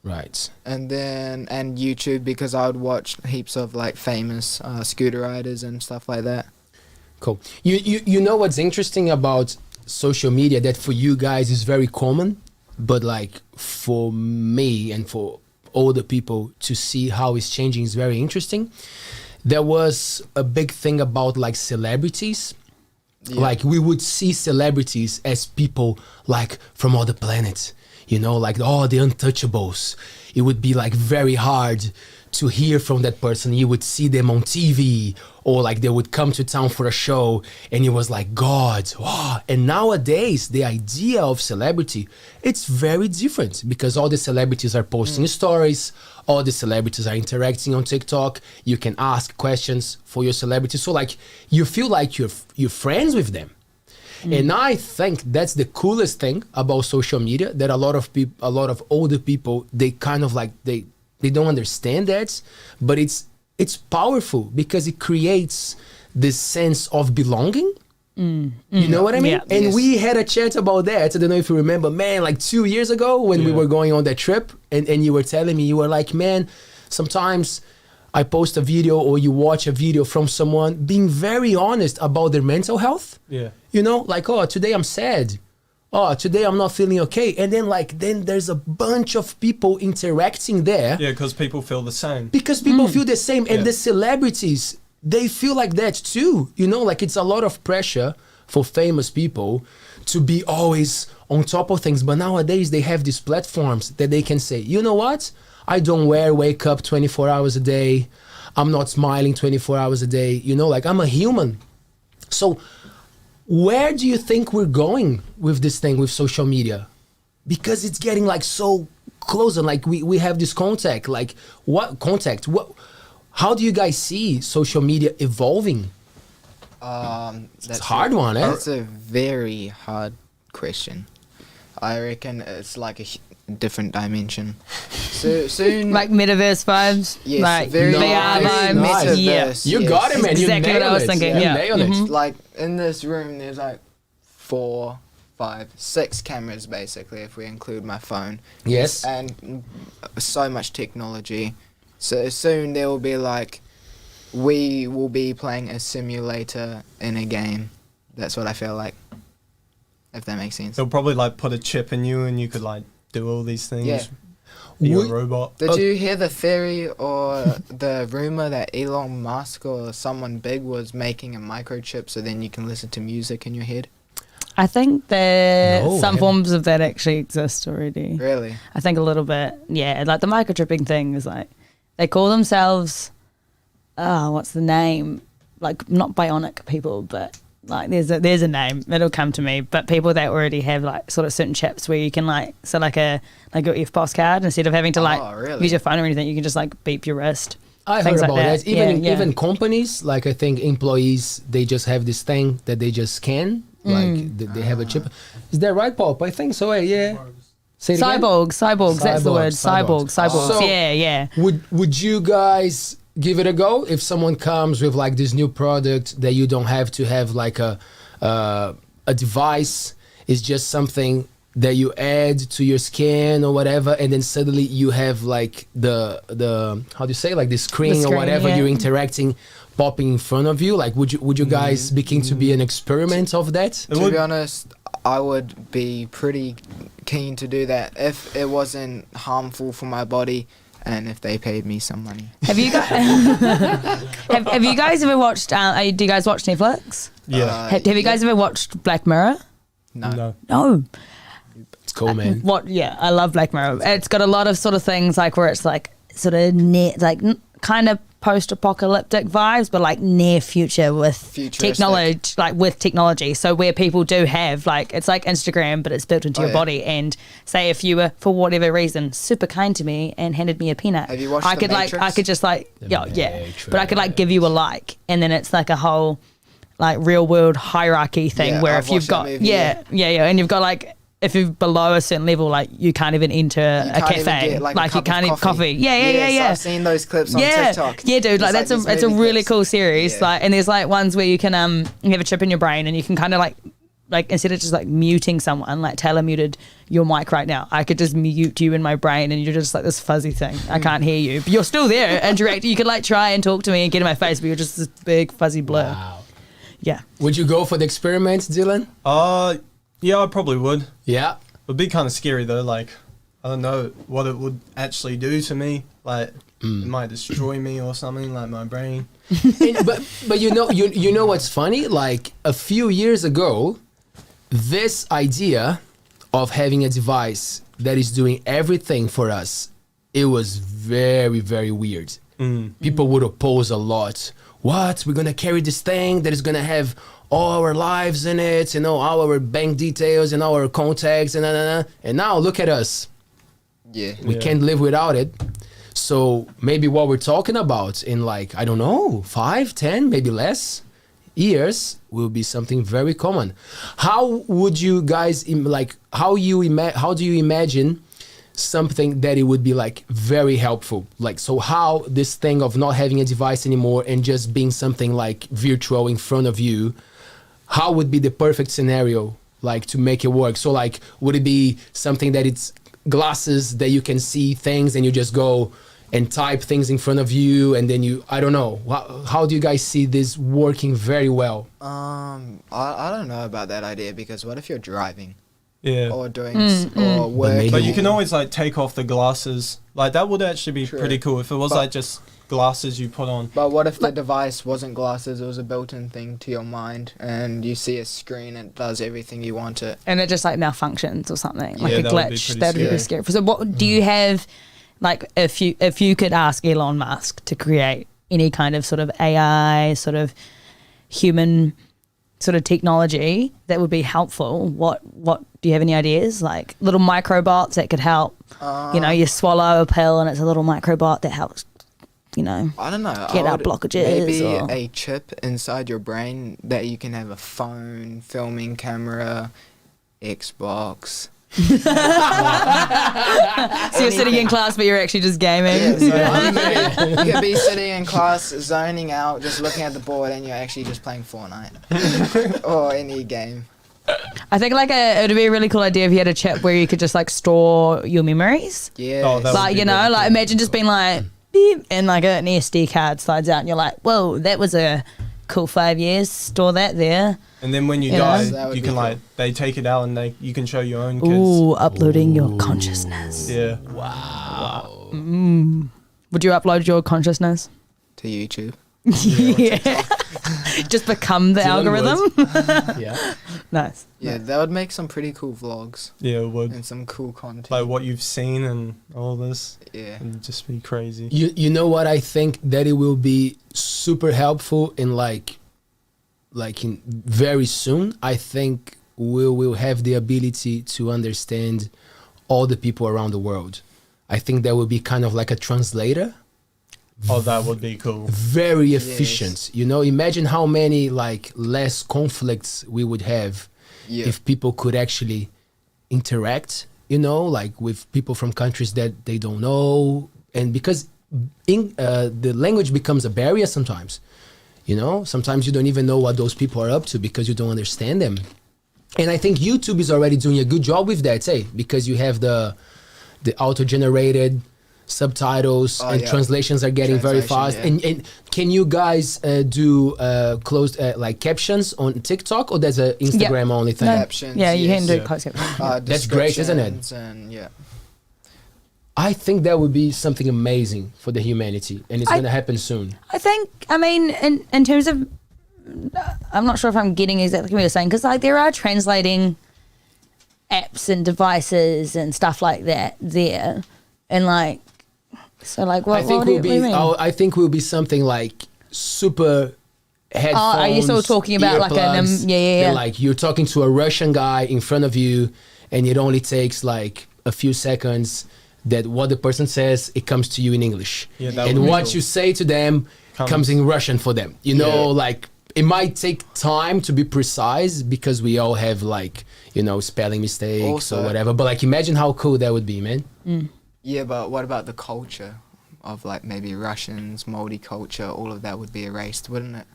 Right. And YouTube because I would watch heaps of like famous scooter riders and stuff like that. Cool. You know what's interesting about social media that for you guys is very common, but like for me and for older people to see how it's changing is very interesting. There was a big thing about like celebrities. Yeah. Like we would see celebrities as people like from other planets, you know, like the untouchables. It would be like very hard to hear from that person. You would see them on TV or like they would come to town for a show and it was like, God, wow. And nowadays the idea of celebrity, it's very different because all the celebrities are posting stories, all the celebrities are interacting on TikTok. You can ask questions for your celebrity. So like you feel like you're friends with them. And I think that's the coolest thing about social media, that a lot of older people, they kind of like, they don't understand that, but it's powerful because it creates this sense of belonging. You know what I mean? Yeah. And Yes. we had a chat about that. I don't know if you remember, man, like 2 years ago when we were going on that trip, and you were telling me, you were like, man, sometimes I post a video or you watch a video from someone being very honest about their mental health. Yeah. You know, like, oh, today I'm sad. Oh, today I'm not feeling okay. And then there's a bunch of people interacting there Yeah, because people feel the same. because people feel the same. And Yeah. the celebrities, they feel like that too. You know, like it's a lot of pressure for famous people to be always on top of things. But nowadays they have these platforms that they can say, you know what? I don't wake up 24 hours a day. I'm not smiling 24 hours a day. You know, like I'm a human. So where do you think we're going with this thing with social media? Because it's getting like so close and like we have this contact. Like what contact? How do you guys see social media evolving? That's a hard one, eh? That's a very hard question. I reckon it's like a different dimension. So soon, Like metaverse vibes. yes, Like very VR nice, vibes. nice. Yeah. metaverse, You yes. got it, man. You Exactly what I nailed was it. thinking, You yeah. nailed it. Like in this room, there's like 4, 5, 6 cameras basically, if we include my phone. Yes. And so much technology. So soon there will be like, we will be playing a simulator in a game. That's what I feel like. If that makes sense. They'll probably like put a chip in you and you could like do all these things. Yeah. Be a Would- robot. Did you hear the theory or the rumor that Elon Musk or someone big was making a microchip so then you can listen to music in your head? I think that No, I some haven't. forms of that actually exist already. Really? I think a little bit. Yeah, like the microchipping thing is like, they call themselves, what's the name? Like not bionic people, but like there's a name. It'll come to me. But people that already have like sort of certain chips where you can like, so like your FPOS card, instead of having to like really? use your phone or anything, you can just like beep your wrist. I heard Things like about that. that. Even Yeah. even companies, like I think employees, they just have this thing that they just scan. Like they have a chip. Is that right, Pop? I think so. Yeah. Say it again? Cyborgs, that's the word. Cyborgs. Cyborgs. So- Yeah. Would you guys give it a go if someone comes with like this new product that you don't have to have like a device? It's just something that you add to your skin or whatever, and then suddenly you have like the how do you say, like the screen, or screen, whatever yeah. you're interacting popping in front of you. Like would you guys be keen to be an experiment of that? It To would- be honest, I would be pretty keen to do that if it wasn't harmful for my body and if they paid me some money. Have you guys have you guys ever watched? Do you guys watch Netflix? Yeah. Have you guys ever watched Black Mirror? No. No. It's cool, man. What? Yeah, I love Black Mirror. It's got a lot of sort of things like where it's like sort of kind of post-apocalyptic vibes, but like near future with Futuristic. technology. So where people do have like, it's like Instagram, but it's built into Oh, your yeah. body. And say if you were for whatever reason super kind to me and handed me a peanut, Have you watched I The could Matrix? I could just like The yeah, but I could like give you a like, and then it's like a whole like real world hierarchy thing Yeah, where I've if you've watched that got movie, yeah, and you've got like, if you're below a certain level, like you can't even enter a can't even cafe. get, like, a you cup can't of eat coffee. Yeah. Yes, I've seen those clips on TikTok. Yeah, dude, like It's that's these it's a movie really clips. cool series. Yeah. Like, and there's like ones where you can you have a chip in your brain and you can kind of like instead of just like muting someone, like Taylor muted your mic right now, I could just mute you in my brain and you're just like this fuzzy thing. I can't hear you, but you're still there. Interact. You could like try and talk to me and get in my face, but you're just this big fuzzy blur. Wow. Yeah. Would you go for the experiment, Dylan? Yeah, I probably would. Yeah. It'd be kind of scary though. Like, I don't know what it would actually do to me. Like, it might destroy me or something, like my brain. but you know what's funny? Like a few years ago, this idea of having a device that is doing everything for us, it was very, very weird. People would oppose a lot. What? We're gonna carry this thing that is gonna have all our lives in it, all our bank details and our contacts and now look at us. Yeah. We can't live without it. So maybe what we're talking about in like, I don't know, 5, 10, maybe less years will be something very common. How would you guys how do you imagine something that it would be like very helpful. Like, so how this thing of not having a device anymore and just being something like virtual in front of you, how would be the perfect scenario like to make it work? So like, would it be something that it's glasses that you can see things and you just go and type things in front of you, and then you, I don't know, how do you guys see this working very well? I don't know about that idea, because what if you're driving? Yeah. Or doing or working? But you can always like take off the glasses. Like that would actually be True. pretty cool if it was like just glasses you put on. But what if the device wasn't glasses, it was a built-in thing to your mind, and you see a screen and it does everything you want it? And it just like malfunctions or something, like a that would be glitch. pretty That would be scary. scary. So what do you have, like if you could ask Elon Musk to create any kind of sort of AI, sort of human sort of technology that would be helpful, what do you have any ideas? Like little microbots that could help, you swallow a pill and it's a little microbot that helps, I don't know. get out blockages. Maybe or, a chip inside your brain that you can have a phone, filming camera, Xbox. so you're sitting in class but you're actually just gaming. You could be sitting in class, zoning out, just looking at the board, and you're actually just playing Fortnite or any game. I think it would be a really cool idea if you had a chip where you could just like store your memories. Yeah. Oh, that Like, would be really like cool. imagine just being like beep and like an SD card slides out and you're like, whoa, that was a cool 5 years, store that there. And then when you Yeah. That die, would you be can cool. like they take it out and you can show your own kids. Ooh, uploading your consciousness. Yeah. Would you upload your consciousness? To YouTube. Yeah. Just become the Dylan algorithm. Yeah. Nice. Yeah, that would make some pretty cool vlogs Yeah, it would. and some cool content. Like what you've seen and all this. Yeah. It'd just be crazy. You know what, I think that it will be super helpful in like in very soon. I think we will have the ability to understand all the people around the world. I think that will be kind of like a translator. Oh, that would be cool. Very efficient. Imagine how many like less conflicts we would have Yeah. if people could actually interact, like with people from countries that they don't know. And because the language becomes a barrier sometimes, sometimes you don't even know what those people are up to because you don't understand them. And I think YouTube is already doing a good job with that, because you have the auto-generated subtitles and yeah. translations are getting very fast. Translation, yeah. And can you guys do closed like captions on TikTok, or there's a Instagram only thing? No. Captions, Yeah, you can do Yeah. close captions. That's great, isn't it? descriptions And yeah. I think that would be something amazing for the humanity, and it's going to happen soon. I mean, in terms of, I'm not sure if I'm getting exactly what you're saying, because like there are translating apps and devices and stuff like that there, and like, so like what? I think what do will you mean? I think will be something like super headphones. are you still talking about like an earplugs, yeah. that, like you're talking to a Russian guy in front of you, and it only takes like a few seconds. That what the person says, it comes to you in English, Yeah, that and would be what cool. you say to them comes in Russian for them. Like it might take time to be precise because we all have like spelling mistakes Also- or whatever. But like imagine how cool that would be, man. Yeah, but what about the culture of like maybe Russians, Moldy culture? All of that would be erased, wouldn't it?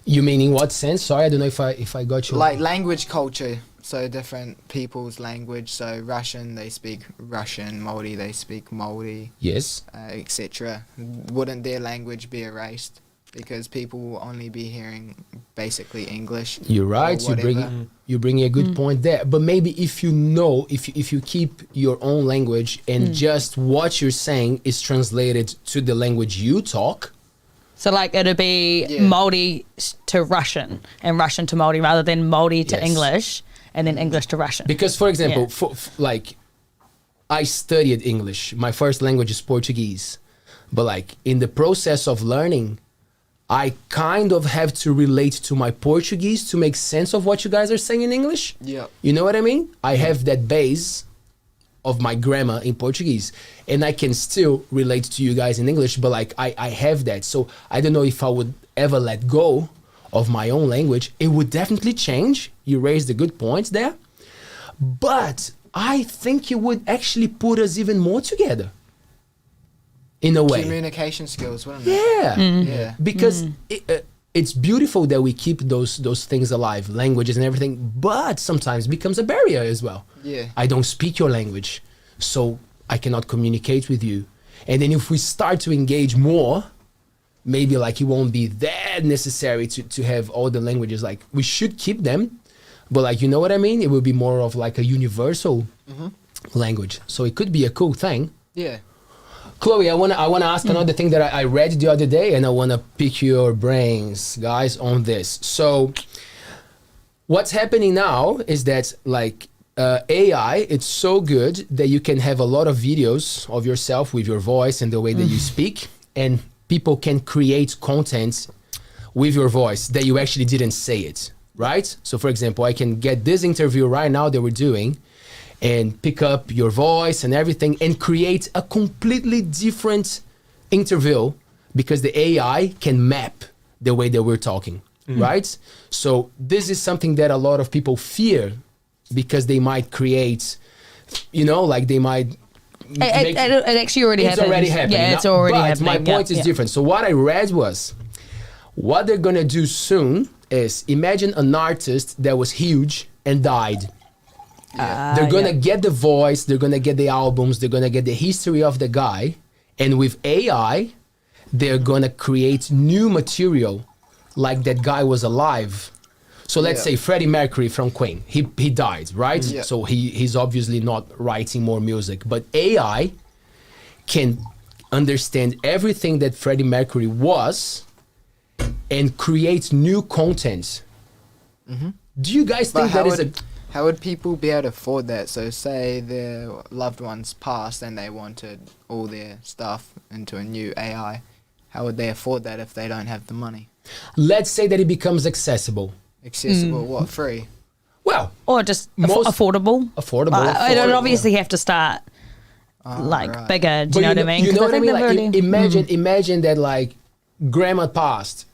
You mean in what sense? Sorry, I don't know if I got you. Like language culture, so different people's language. So Russian, they speak Russian. Moldy, they speak Moldy, yes. etc. Wouldn't their language be erased? Because people will only be hearing basically English. You're right. or whatever. You bring a good point there. But maybe if you keep your own language and just what you're saying is translated to the language you talk. So like it'd be Yeah. Māori to Russian and Russian to Māori rather than Māori to Yes. English and then English to Russian. Because, for example, Yeah. like I studied English. My first language is Portuguese. But like in the process of learning, I kind of have to relate to my Portuguese to make sense of what you guys are saying in English. Yeah. You know what I mean? I have that base of my grammar in Portuguese, and I can still relate to you guys in English, but like I have that. So I don't know if I would ever let go of my own language. It would definitely change. You raised the good points there. But I think it would actually put us even more together. In a way. Communication skills, wouldn't it? Yeah. Yeah. Because it's beautiful that we keep those things alive, languages and everything, but sometimes becomes a barrier as well. Yeah. I don't speak your language, so I cannot communicate with you. And then if we start to engage more, maybe like it won't be that necessary to have all the languages. Like we should keep them, but like, you know what I mean? It will be more of like a universal language. So it could be a cool thing. Yeah. Chloe, I wanna ask another thing that I read the other day, and I wanna pick your brains, guys, on this. So, what's happening now is that like AI, it's so good that you can have a lot of videos of yourself with your voice and the way that you speak, and people can create content with your voice that you actually didn't say it, right? So, for example, I can get this interview right now that we're doing, and pick up your voice and everything and create a completely different interview because the AI can map the way that we're talking, right? So this is something that a lot of people fear because they might create, you know, like they might... It actually already happened. It's already happening. Yeah, it's already but happening. my point is different. So what I read was, what they're going to do soon is imagine an artist that was huge and died. They're gonna get the voice, they're gonna get the albums, they're gonna get the history of the guy, and with AI, they're gonna create new material like that guy was alive. So let's say Freddie Mercury from Queen, he died, right? Yeah. So he's obviously not writing more music, but AI can understand everything that Freddie Mercury was and create new content. Do you guys think that is a... How would people be able to afford that? So say their loved ones passed and they wanted all their stuff into a new AI. How would they afford that if they don't have the money? Let's say that it becomes accessible. Accessible, what, free? Well, Or just Most- affordable. affordable. It would affordable. obviously have to start Right. bigger. Do you know what I mean? You 'Cause know what I mean? they've Like, already- imagine that like grandma passed,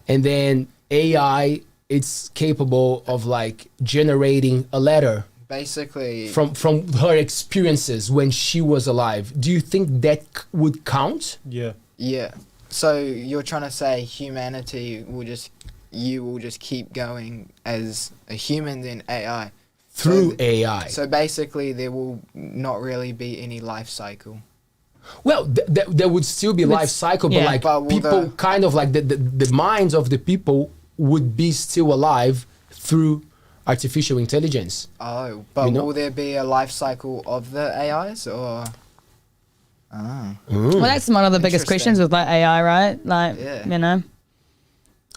and then AI it's capable of like generating a letter Basically, from her experiences when she was alive. Do you think that would count? Yeah. yeah. So you're trying to say humanity will just, you will just keep going as a human in AI. Through So- AI. So basically there will not really be any life cycle. Well, there would still be life cycle, but yeah. like But will people the- kind of like the minds of the people would be still alive through artificial intelligence. Oh, but You know? will there be a life cycle of the AIs or? Oh. Well, that's one of the biggest Interesting. questions with like AI, right? Like, Yeah. you know.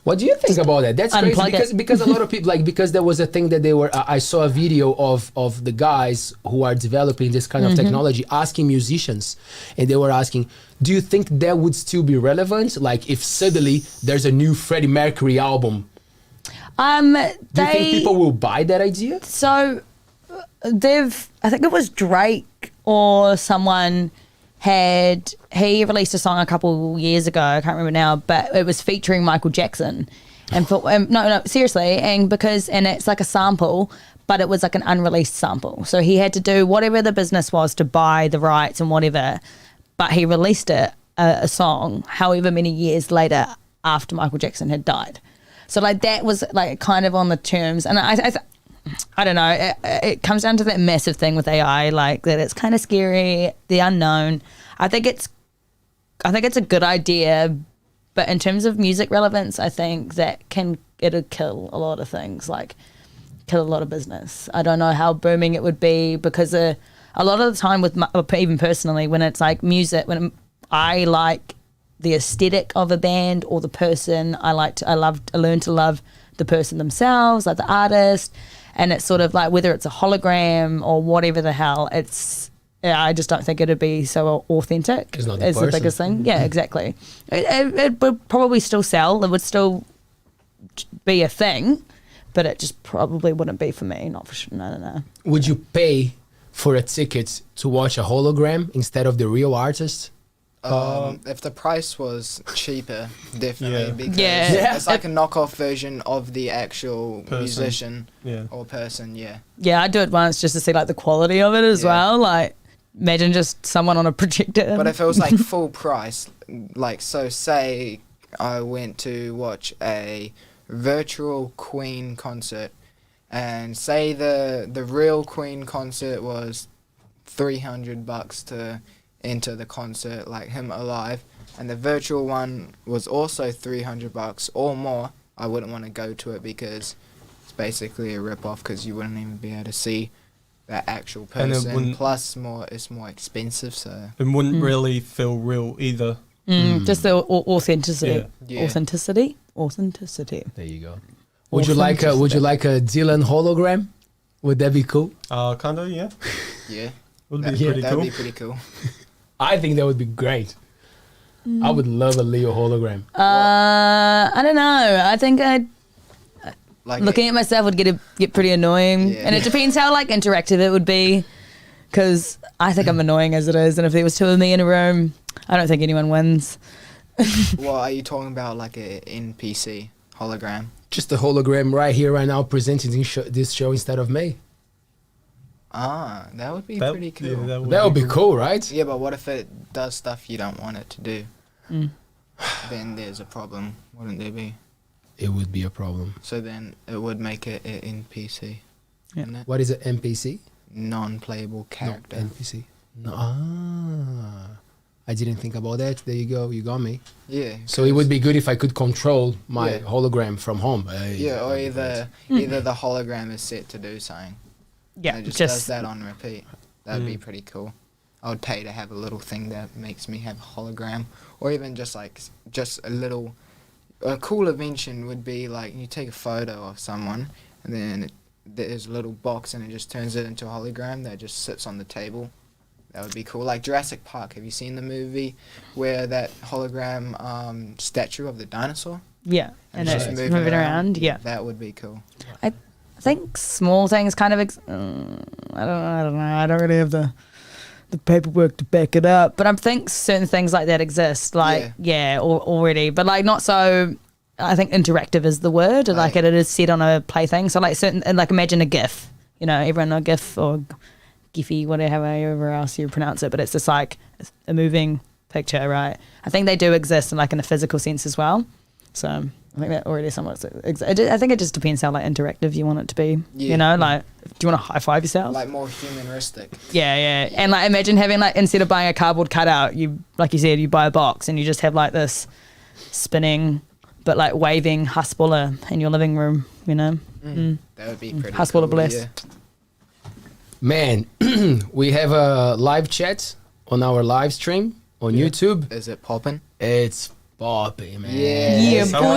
What do you think about that? That's crazy Unplug it. because a lot of people like because there was a thing that they were. I saw a video of the guys who are developing this kind of technology asking musicians, and they were asking, "Do you think that would still be relevant? Like if suddenly there's a new Freddie Mercury album, do you think people will buy that idea?" So I think it was Drake or someone he released a song a couple years ago, I can't remember now, but it was featuring Michael Jackson. And no, seriously, and it's like a sample, but it was like an unreleased sample. So he had to do whatever the business was to buy the rights and whatever, but he released a song however many years later after Michael Jackson had died. So like that was like kind of on the terms, and I don't know. It comes down to that massive thing with AI, like that it's kind of scary, the unknown. I think it's a good idea, but in terms of music relevance, I think that it'll kill a lot of things, like kill a lot of business. I don't know how booming it would be because a lot of the time even personally, when it's like music, when I like the aesthetic of a band or the person, I learn to love the person themselves, like the artist. And it's sort of like whether it's a hologram or whatever the hell, I just don't think it'd be so authentic. It's not the is the person. biggest thing. Yeah, exactly. It would probably still sell. It would still be a thing, but it just probably wouldn't be for me. Not for sure. No. Would you pay for a ticket to watch a hologram instead of the real artist? If the price was cheaper, definitely, Yeah. because Yeah. it's like a knockoff version of the actual Person. musician Yeah. or person. Yeah, Yeah, I do it once just to see like the quality of it as Yeah. well. Like, imagine just someone on a projector. but if it was like full price, like so, say I went to watch a virtual Queen concert, and say the real Queen concert was $300 to enter the concert, like him alive, and the virtual one was also $300 or more, I wouldn't want to go to it because it's basically a rip-off, because you wouldn't even be able to see that actual And it person. wouldn't- Plus, it's more expensive, so It wouldn't really feel real either. Just the authenticity. Yeah. Authenticity. There you go. Would you like a Dylan hologram? Would that be cool? Kinda, yeah. yeah, Would that, be pretty that'd cool. be pretty cool. I think that would be great. I would love a Leo hologram. I don't know. I think Like looking at myself would get pretty annoying, Yeah. and it depends how like interactive it would be. Because I think I'm annoying as it is, and if there was two of me in a room, I don't think anyone wins. what are you talking about? Like a NPC hologram? Just a hologram right here, right now, presenting this show instead of me. Ah, that would be That- pretty cool. yeah, That would be cool, right? Yeah, but what if it does stuff you don't want it to do? Mm. Then there's a problem, wouldn't there be? It would be a problem. So then it would make it an NPC. Yeah. Wouldn't it? What is an NPC? Non-playable character. No, NPC. No. I didn't think about that. There you go. You got me. Yeah. So it would be good if I could control my Yeah. hologram from home. Hey, Yeah, or that'd be great. either the hologram is set to do something. Yeah, And it just does just that on repeat. That'd be pretty cool. I would pay to have a little thing that makes me have a hologram, or even just a little. A cool invention would be like you take a photo of someone, and then there's a little box, and it just turns it into a hologram that just sits on the table. That would be cool. Like Jurassic Park. Have you seen the movie where that hologram statue of the dinosaur? yeah, and it's it's moving around. Yeah, That would be cool. I think small things kind of. I don't know. I don't really have the paperwork to back it up, but I think certain things like that exist. Like already, but like not so. I think interactive is the word. Like it is set on a plaything. So like certain, and like imagine a GIF. You know, everyone know GIF or Giphy, whatever else you pronounce it. But it's just like a moving picture, right? I think they do exist in like in a physical sense as well. So I think that already somewhat. I think it just depends how like interactive you want it to be. Yeah. You know, like do you want to high five yourself? Like more humanistic. Yeah. And like imagine having like instead of buying a cardboard cutout, you like you said, you buy a box and you just have like this spinning but like waving Hasbulla in your living room, you know. That would be pretty Hasbulla cool. bless. Yeah. Man, we have a live chat on our live stream on YouTube. Is it popping? It's popping, man. Yeah, Some people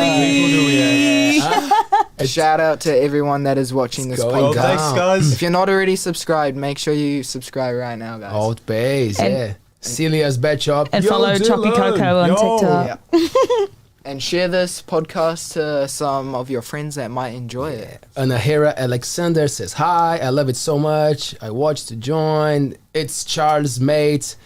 do, yeah. Shout out to everyone that is watching this going Well, down. podcast. thanks, guys. If you're not already subscribed, make sure you subscribe right now, guys. ALTBAYS, And- yeah. Celia's Bet Shop. And Yo, follow Choppy Dylan. Coco on Yo. TikTok. Yeah. And share this podcast to some of your friends that might enjoy it. Anahira Alexander says, hi, I love it so much. I watched to join. It's Charles' mate.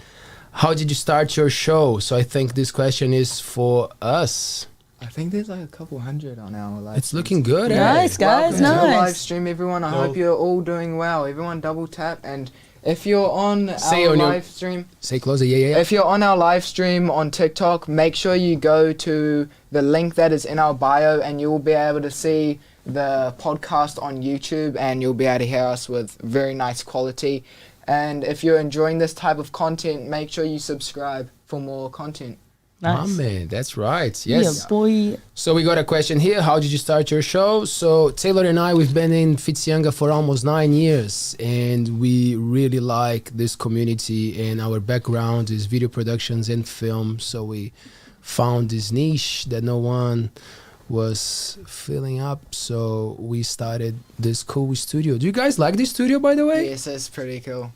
How did you start your show? So I think this question is for us. I think there's like a couple hundred on our live. It's looking good, Nice, eh? guys. Welcome to the live Nice. stream, everyone. I Yo. hope you're all doing well. Everyone double tap. And if you're on Say our on your- live stream, Say closer, yeah. if you're on our live stream on TikTok, make sure you go to the link that is in our bio, and you'll be able to see the podcast on YouTube, and you'll be able to hear us with very nice quality. And if you're enjoying this type of content, make sure you subscribe for more content. Ah, Nice. man, that's right. Yes. Yeah, boy. So we got a question here. How did you start your show? So Taylor and I, we've been in Fitsianga for almost 9 years, and we really like this community, and our background is video productions and film. So we found this niche that no one was filling up. So we started this cool studio. Do you guys like this studio, by the way? Yes, it's pretty cool.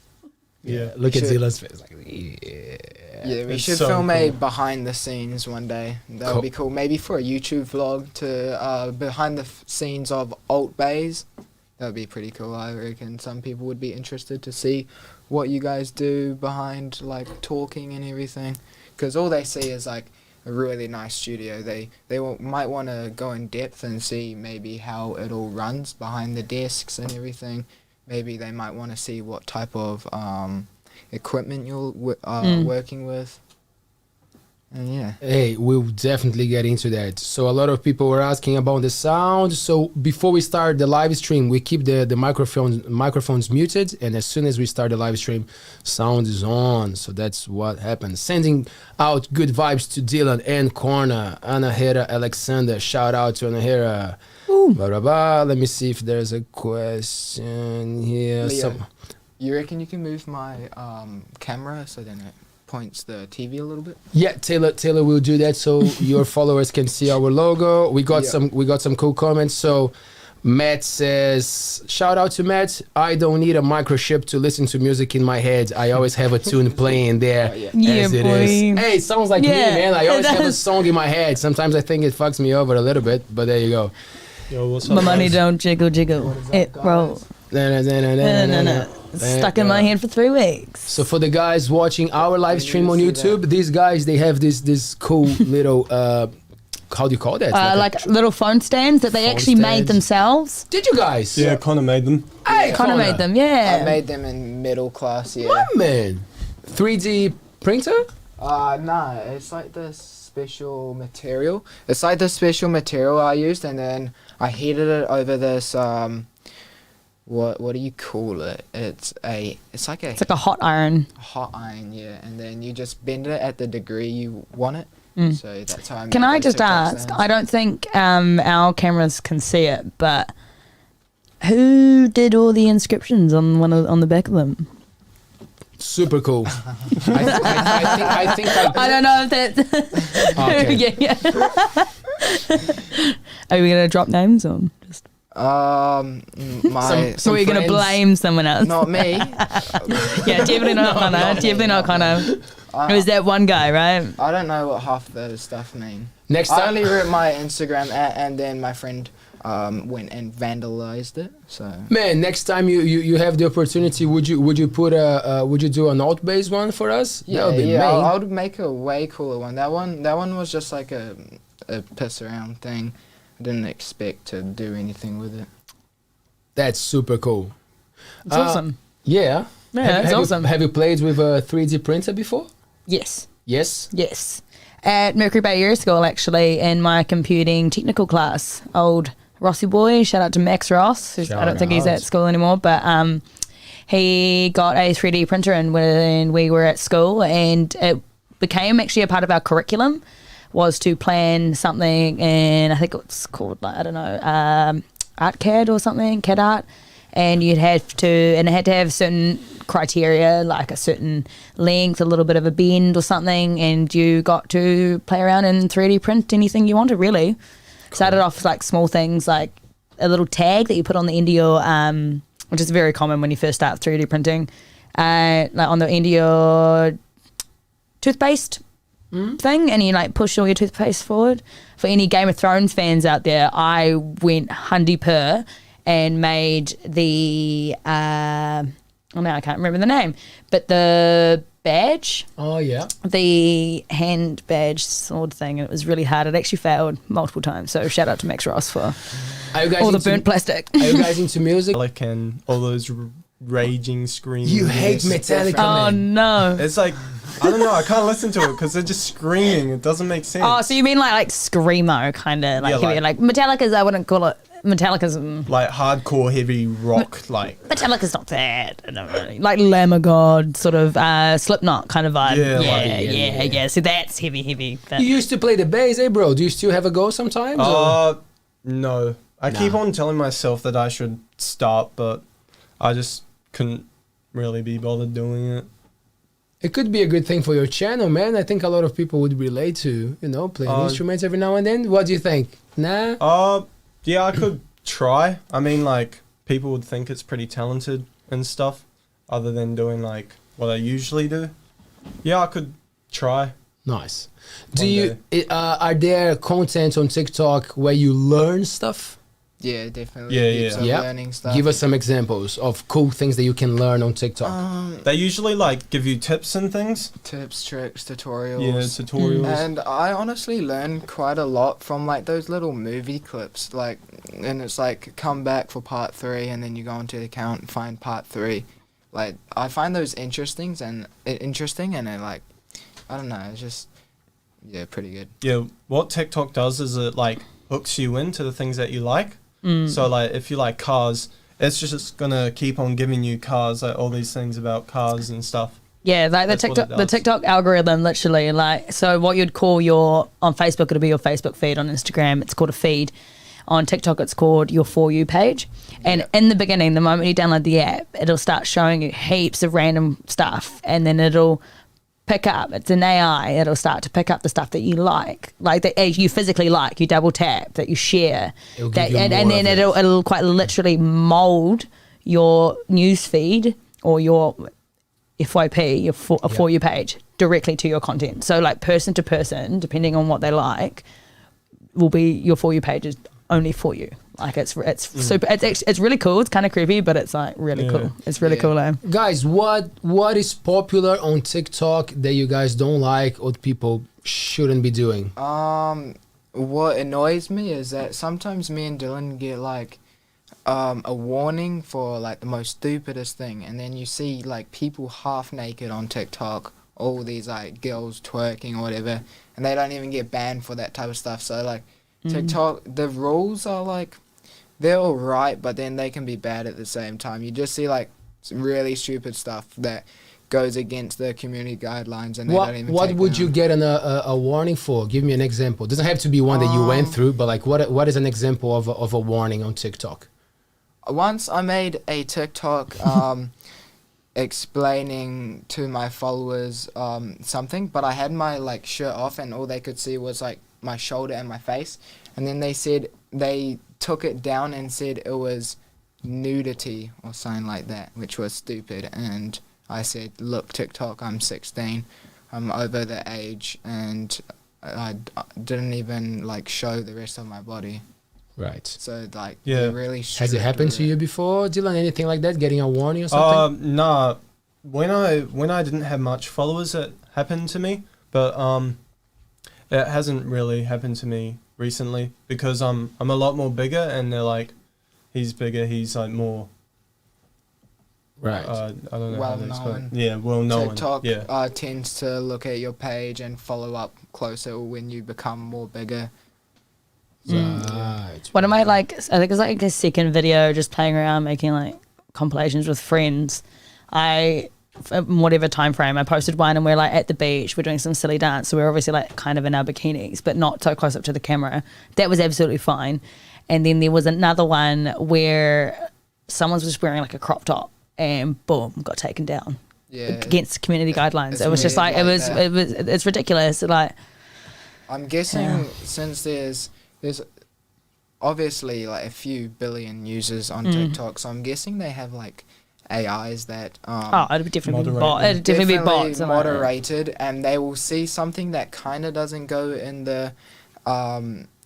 Yeah. Look at Should- Zila's face. Like, yeah. Yeah, we It's should so film a cool. behind the scenes one day. That Cool. would be cool. Maybe for a YouTube vlog to behind the scenes of ALTBAYS. That would be pretty cool. I reckon some people would be interested to see what you guys do behind like talking and everything. because all they see is like a really nice studio. Might want to go in depth and see maybe how it all runs behind the desks and everything. Maybe they might want to see what type of equipment you're working with. And yeah. Hey, we'll definitely get into that. So a lot of people were asking about the sound. So before we start the live stream, we keep the microphones muted, and as soon as we start the live stream, sound is on. So that's what happens. Sending out good vibes to Dylan and Corna, Anahera, Alexander. Shout out to Anahera. Blah, blah, blah. Let me see if there's a question here. Leo, you reckon you can move my camera so then it points the TV a little bit? Yeah, Taylor will do that so your followers can see our logo. We got some cool comments. So Matt says, shout out to Matt. I don't need a microchip to listen to music in my head. I always have a tune playing there as it is. Hey, it sounds like me, man. I always have a song in my head. Sometimes I think it fucks me over a little bit, but there you go. Yo, what's up, My money guys? don't jiggle, it rolls. Stuck in my head for 3 weeks. So for the guys watching our live stream on YouTube, these guys, they have this cool little how do you call that? Like little phone stands that they actually made themselves. Did you guys? Yeah, Connor made them. Hey, Connor made them, yeah. I made them in middle class, yeah. What, man? 3D printer? Nah, it's like this special material. It's like the special material I used, and then I heated it over this what do you call it? It's like a hot iron. hot iron, yeah, and then you just bend it at the degree you want it. So that's how I made Can I those just TikTok ask? stands. I don't think our cameras can see it, but who did all the inscriptions on the back of them? Super cool. I think I don't know if that's. Okay. yeah. Are we gonna drop names on? Just My so we're gonna blame someone else? not me. Yeah, definitely not Connor. Definitely not Connor. It was that one guy, right? I don't know what half the stuff mean. Next I time. only wrote my Instagram and then my friend went and vandalized it. So Man, next time you have the opportunity, would you put would you do an ALTBAYS one for us? yeah, That would be yeah, main. I would make a way cooler one. That one was just like a piss around thing. I didn't expect to do anything with it. That's super cool. It's awesome. Yeah. Yeah, it's awesome. Have you played with a 3D printer before? Yes. Yes. Yes. At Mercury Bay Area School, actually, in my computing technical class. Old Rossi boy, shout out to Max Ross. I don't think he's at school anymore, but he got a 3D printer in when we were at school, and it became actually a part of our curriculum, was to plan something, and I think it's called, like, I don't know, ArtCAD or something, CAD art, and it had to have certain criteria, like a certain length, a little bit of a bend or something, and you got to play around and 3D print anything you wanted, really. Cool. Started off with like small things like a little tag that you put on the end of your, which is very common when you first start 3D printing, like on the end of your toothpaste thing, and you like push all your toothpaste forward. For any Game of Thrones fans out there, I went hundy per and made the now I can't remember the name, but the badge. Oh yeah. The hand badge sword thing, and it was really hard. It actually failed multiple times. So shout out to Max Ross for all the burnt plastic. Are you guys into music? Like, and all those raging screams. You hate Metallica, Oh man. no. It's like, I don't know, I can't listen to it because they're just screaming. It doesn't make sense. Oh, so you mean like screamo kind of, like, Yeah, heavy, like Metallica's, I wouldn't call it Metallica's. Like hardcore heavy rock, like. Metallica's not that. I don't really, like Lamb of God, sort of Slipknot kind of vibe. Yeah, Yeah. So that's heavy. But You used to play the bass, eh, bro? Do you still have a go sometimes? or? No. I keep on telling myself that I should start, but I just couldn't really be bothered doing it. It could be a good thing for your channel, man. I think a lot of people would relate to, playing instruments every now and then. What do you think? Nah? Yeah, I could try. I mean, like, people would think it's pretty talented and stuff, other than doing, like, what I usually do. Yeah, I could try. Nice. One Are there content on TikTok where you learn stuff? Yeah, definitely. Yeah, heaps yeah. of Yep. learning stuff. Give us some examples of cool things that you can learn on TikTok. They usually like give you tips and things. Tips, tricks, tutorials. Yeah, tutorials. And I honestly learned quite a lot from like those little movie clips, like, and it's like come back for part 3, and then you go onto the account and find part 3. Like I find those interesting, and it like, I don't know, it's just pretty good. Yeah, what TikTok does is it like hooks you into the things that you like. So like if you like cars, it's just gonna keep on giving you cars, like all these things about cars and stuff. Yeah, like That's what it the does. TikTok algorithm, literally, like, so what you'd call on Facebook, it'll be your Facebook feed. On Instagram, it's called a feed. On TikTok, it's called your For You page. And in the beginning, the moment you download the app, it'll start showing you heaps of random stuff, and then it'll pick up. It's an AI. It'll start to pick up the stuff that you like that you physically like. You double tap, that you share, It'll give that, you and more then of it. it'll quite literally mold your news feed or your FYP, your For You page, directly to your content. So like person to person, depending on what they like, will be your For You page is only for you. Like it's super. It's really cool. It's kind of creepy, but it's like really cool. It's really cool. Guys, what is popular on TikTok that you guys don't like or people shouldn't be doing? What annoys me is that sometimes me and Dylan get like a warning for like the most stupidest thing, and then you see like people half naked on TikTok, all these like girls twerking or whatever, and they don't even get banned for that type of stuff. So like TikTok, the rules are like, they're all right, but then they can be bad at the same time. You just see like some really stupid stuff that goes against the community guidelines, and they don't even What take would down. you get a warning for? Give me an example. Doesn't have to be one that you went through, but like what is an example of a warning on TikTok? Once I made a TikTok explaining to my followers something, but I had my like shirt off, and all they could see was like my shoulder and my face, and then they took it down and said it was nudity or something like that, which was stupid. And I said, look, TikTok, I'm 16, I'm over the age, and I didn't even like show the rest of my body. Right. So like, Yeah. they're really Has strict it happened with to you before, Dylan? Anything like that? Getting a warning or something? Nah. When I didn't have much followers, it happened to me, but it hasn't really happened to me recently because I'm a lot more bigger, and they're like, he's bigger, he's like more. Right. I don't know how to explain. Well-known. Yeah, well known. TikTok Yeah. tends to look at your page and follow up closer when you become more bigger. Right. One of my I think it's like a second video, just playing around, making like compilations with friends. Whatever time frame, I posted one, and we're like at the beach, we're doing some silly dance, so we're obviously like kind of in our bikinis, but not so close up to the camera. That was absolutely fine. And then there was another one where someone was just wearing like a crop top, and boom, got taken down. Yeah. Against community guidelines. it's It was just weird like like that. it's ridiculous. Like I'm guessing since there's obviously like a few billion users on TikTok, so I'm guessing they have like AIs that it'd definitely be Moderated. it'd definitely be bots. and like that. moderated, and they will see something that kind of doesn't go in the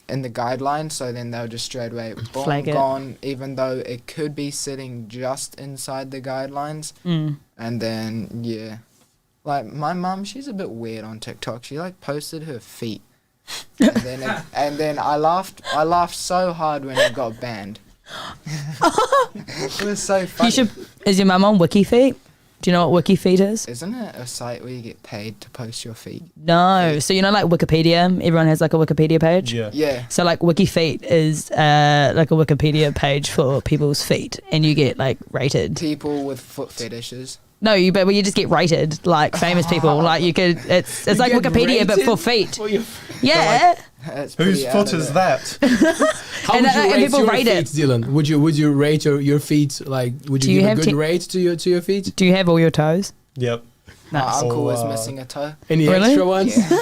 guidelines, so then they'll just straight away boom, Flag it. gone, even though it could be sitting just inside the guidelines. And then like my mum, she's a bit weird on TikTok. She like posted her feet, and then I laughed so hard when it got banned. It was so funny. Is your mum on WikiFeet? Do you know what WikiFeet is? Isn't it a site where you get paid to post your feet? No. So you know like Wikipedia? Everyone has like a Wikipedia page? Yeah. Yeah. So like WikiFeet is like a Wikipedia page for people's feet, and you get like rated. People with foot fetishes. No, but you just get rated like famous people. Like you could, it's like get Wikipedia but rated for feet. For your Yeah. That's Whose pretty out foot of is it. that? How And, would you and rate people your rate feet, it. Dylan? Would you rate your feet? Like, would Do you you give a have good te- rate to your feet? Do you have all your toes? Yep. My Nice. uncle was Oh, missing a toe. Any Really? extra ones? Yeah.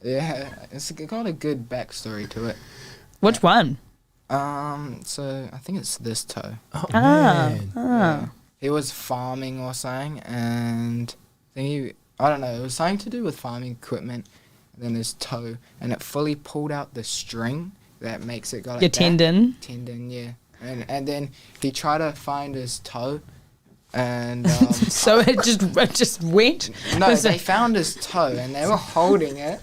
Yeah, it's got a good backstory to it. Which one? So I think it's this toe. Oh, Ah. man. Yeah. He was farming or something, and I don't know, it was something to do with farming equipment. And then his toe, and it fully pulled out the string, that makes it go like Your that. tendon. Tendon, yeah. And then he tried to find his toe, and So it just went. no, they found his toe, and they were holding it.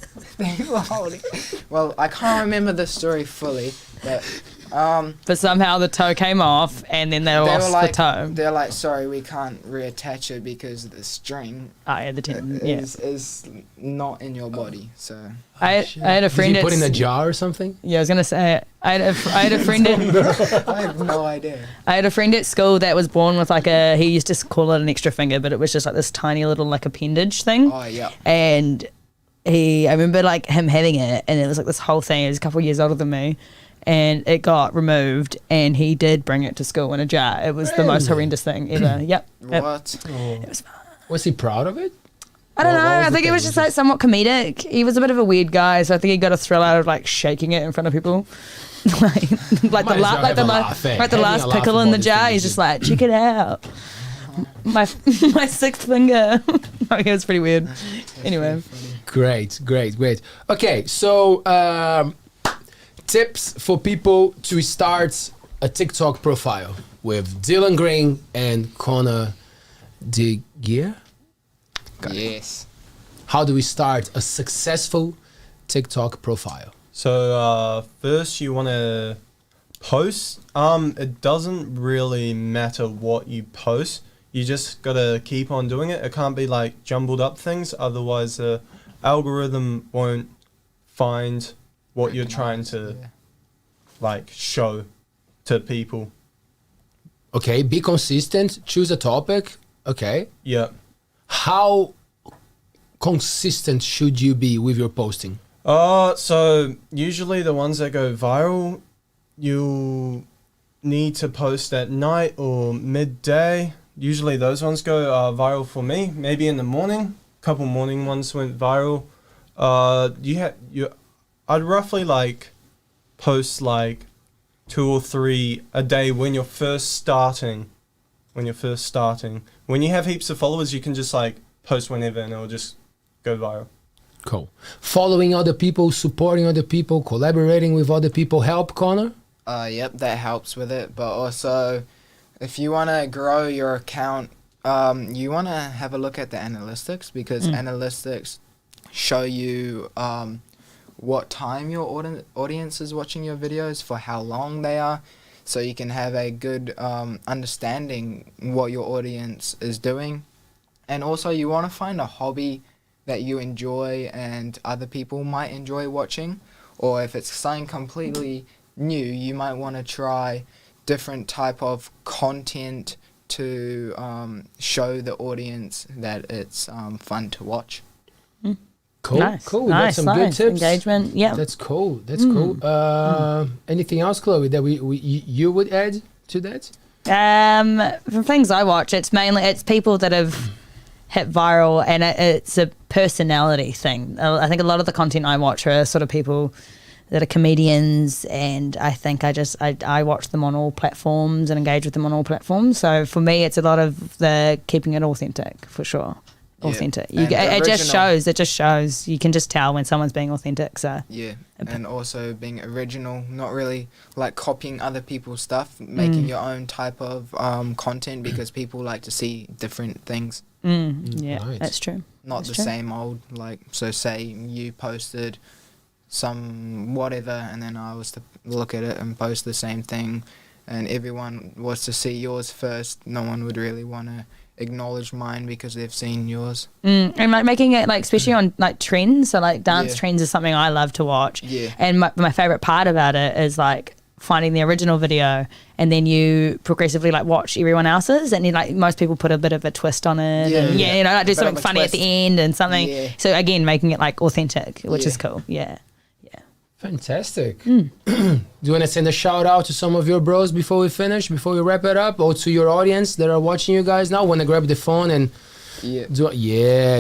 Well, I can't remember the story fully, but But somehow the toe came off, and then they lost were like, the toe. they're like, sorry, we can't reattach it because the string Oh yeah, the tendon. Yeah. is not in your body. So I had a friend. Did you put it in a at, jar or something? yeah, I was gonna say. I had a friend. I have no idea. I had a friend at school that was born with like a. He used to call it an extra finger, but it was just like this tiny little like appendage thing. Oh yeah. And I remember like him having it, and it was like this whole thing. He was a couple of years older than me, and it got removed, and he did bring it to school in a jar. It was the most Really? horrendous thing ever. Yep. What? It was. Was he proud of it? I don't What know. was I the think it was thing? just like somewhat comedic. He was a bit of a weird guy, so I think he got a thrill out of like shaking it in front of people. like the Might as well have a laugh, eh? like the Having last a laugh pickle in about the this jar. thing He's is just like, check it out. My sixth finger. It was pretty weird. Anyway, Great. Okay, so tips for people to start a TikTok profile with Dylan Green and Connor de Gier. Yes. How do we start a successful TikTok profile? So first you want to post. It doesn't really matter what you post. You just gotta keep on doing it. It can't be like jumbled up things, otherwise the algorithm won't find what you're trying to Yeah. like show to people. Okay, be consistent, choose a topic. Okay. Yeah. How consistent should you be with your posting? So usually the ones that go viral, you need to post at night or midday. Usually those ones go viral for me. Maybe in the morning. Couple morning ones went viral. I'd roughly like post like 2 or 3 a day when you're first starting. When you have heaps of followers, you can just like post whenever and it'll just go viral. Cool. Following other people, supporting other people, collaborating with other people help, Connor? Yep, that helps with it. But also, if you want to grow your account, you want to have a look at the analytics, because analytics show you what time your audience is watching your videos, for how long they are, so you can have a good understanding what your audience is doing. And also, you want to find a hobby that you enjoy and other people might enjoy watching. Or if it's something completely new, you might want to try different type of content to show the audience that it's fun to watch. Cool. nice. Cool. We got some good tips. Engagement. Yeah. That's cool. Cool. Anything else, Chloe, that you would add to that? From things I watch, it's people that have hit viral, and it's a personality thing. I think a lot of the content I watch are sort of people that are comedians, and I think I watch them on all platforms and engage with them on all platforms. So for me, it's a lot of the keeping it authentic, for sure. Yeah. Authentic. And It just original. shows. You can just tell when someone's being authentic. So Yeah, and also being original, not really like copying other people's stuff, making your own type of content, because people like to see different things, yeah, Right. that's true. not That's the true. same old, like, so say you posted some whatever, and then I was to look at it and post the same thing, and everyone was to see yours first, no one would really want to acknowledge mine because they've seen yours. And like making it like, especially on like trends, so like dance Yeah. trends is something I love to watch. Yeah. And my favorite part about it is like finding the original video, and then you progressively like watch everyone else's, and then like most people put a bit of a twist on it. Yeah, and, yeah. you know, like do Bit of something a funny at twist. the end and something. Yeah. So again, making it like authentic, which Yeah. is cool. Yeah. Fantastic. Do you want to send a shout out to some of your bros before we finish, before we wrap it up, or to your audience that are watching you guys now? Want to grab the phone and Yeah.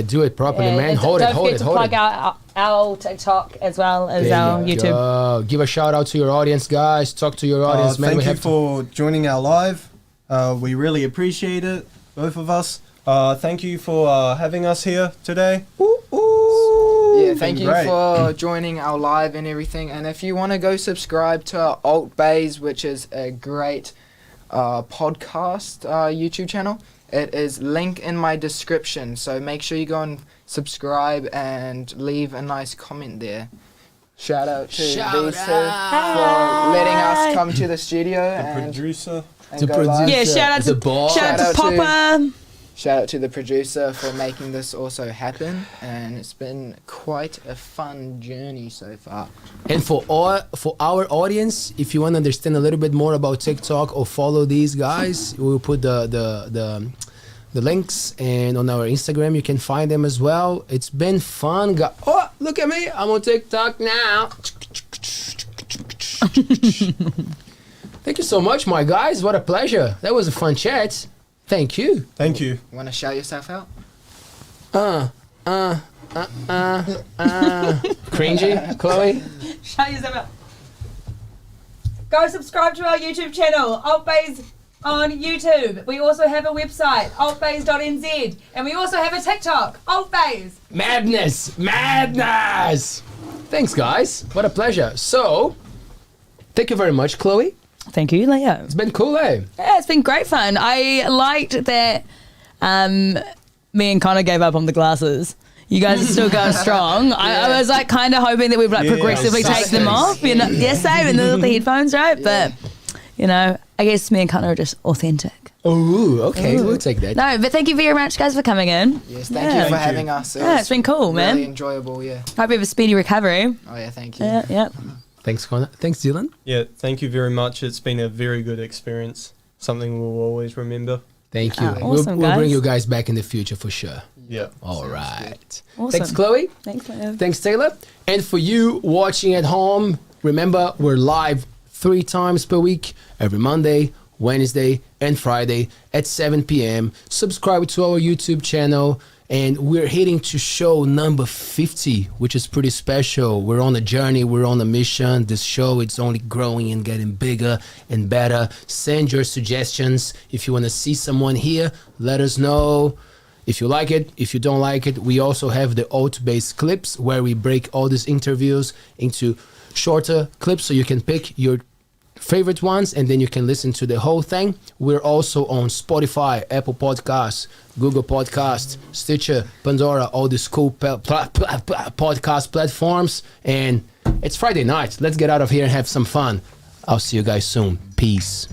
do it properly, man. and Hold don't it, hold forget it, to hold plug it. our TikTok as well as There our you YouTube. go. Give a shout out to your audience, guys. Talk to your audience, man. Thank We you have for joining our live. We really appreciate it, both of us. Thank you for having us here today. Yeah, Yeah, thank you for joining our live and everything. And if you want to go subscribe to our ALTBAYS, which is a great podcast YouTube channel, it is link in my description. So make sure you go and subscribe and leave a nice comment there. Shout out to these two for letting us come to the studio and Producer. and go live. Yeah, shout out to Papa. Shout out to the producer for making this also happen, and it's been quite a fun journey so far. And for our audience, if you want to understand a little bit more about TikTok or follow these guys, we'll put the links, and on our Instagram you can find them as well. It's been fun. Oh, look at me! I'm on TikTok now. Thank you so much, my guys. What a pleasure. That was a fun chat. Thank you. Thank you. Want to shout yourself out? Cringy, Chloe. Shout yourself out. Go subscribe to our YouTube channel, ALTBAYS on YouTube. We also have a website, altbays.nz. And we also have a TikTok, ALTBAYS. Madness. Thanks, guys. What a pleasure. So, thank you very much, Chloe. Thank you, Leo. It's been cool, eh? Yeah, it's been great fun. I liked that me and Connor gave up on the glasses. You guys are still going strong. I was like kind of hoping that we would like progressively take them off. You know, yes, same, and the headphones, right? Yeah. But you know, I guess me and Connor are just authentic. Oh, okay, we'll take that. No, but thank you very much, guys, for coming in. Yes, thank you for having us. It's been cool, man. Really enjoyable, yeah. Hope you have a speedy recovery. Oh yeah, thank you. Yeah. Thanks, Connor. Thanks, Dylan. Yeah, thank you very much. It's been a very good experience. Something we'll always remember. Thank you. Awesome, we'll bring guys. you guys back in the future for sure. Yeah. All right. Awesome. Thanks, Chloe. Thanks, Leo. Thanks, Taylor. And for you watching at home, remember we're live 3 times per week, every Monday, Wednesday, and Friday at 7 p.m. Subscribe to our YouTube channel. And we're heading to show number 50, which is pretty special. We're on a journey. We're on a mission. This show, it's only growing and getting bigger and better. Send your suggestions. If you want to see someone here, let us know. If you like it, if you don't like it, we also have the ALTBAYS clips where we break all these interviews into shorter clips so you can pick your favorite ones and then you can listen to the whole thing. We're also on Spotify, Apple Podcasts, Google Podcasts, Stitcher, Pandora, all these cool podcast platforms. And it's Friday night. Let's get out of here and have some fun. I'll see you guys soon. Peace.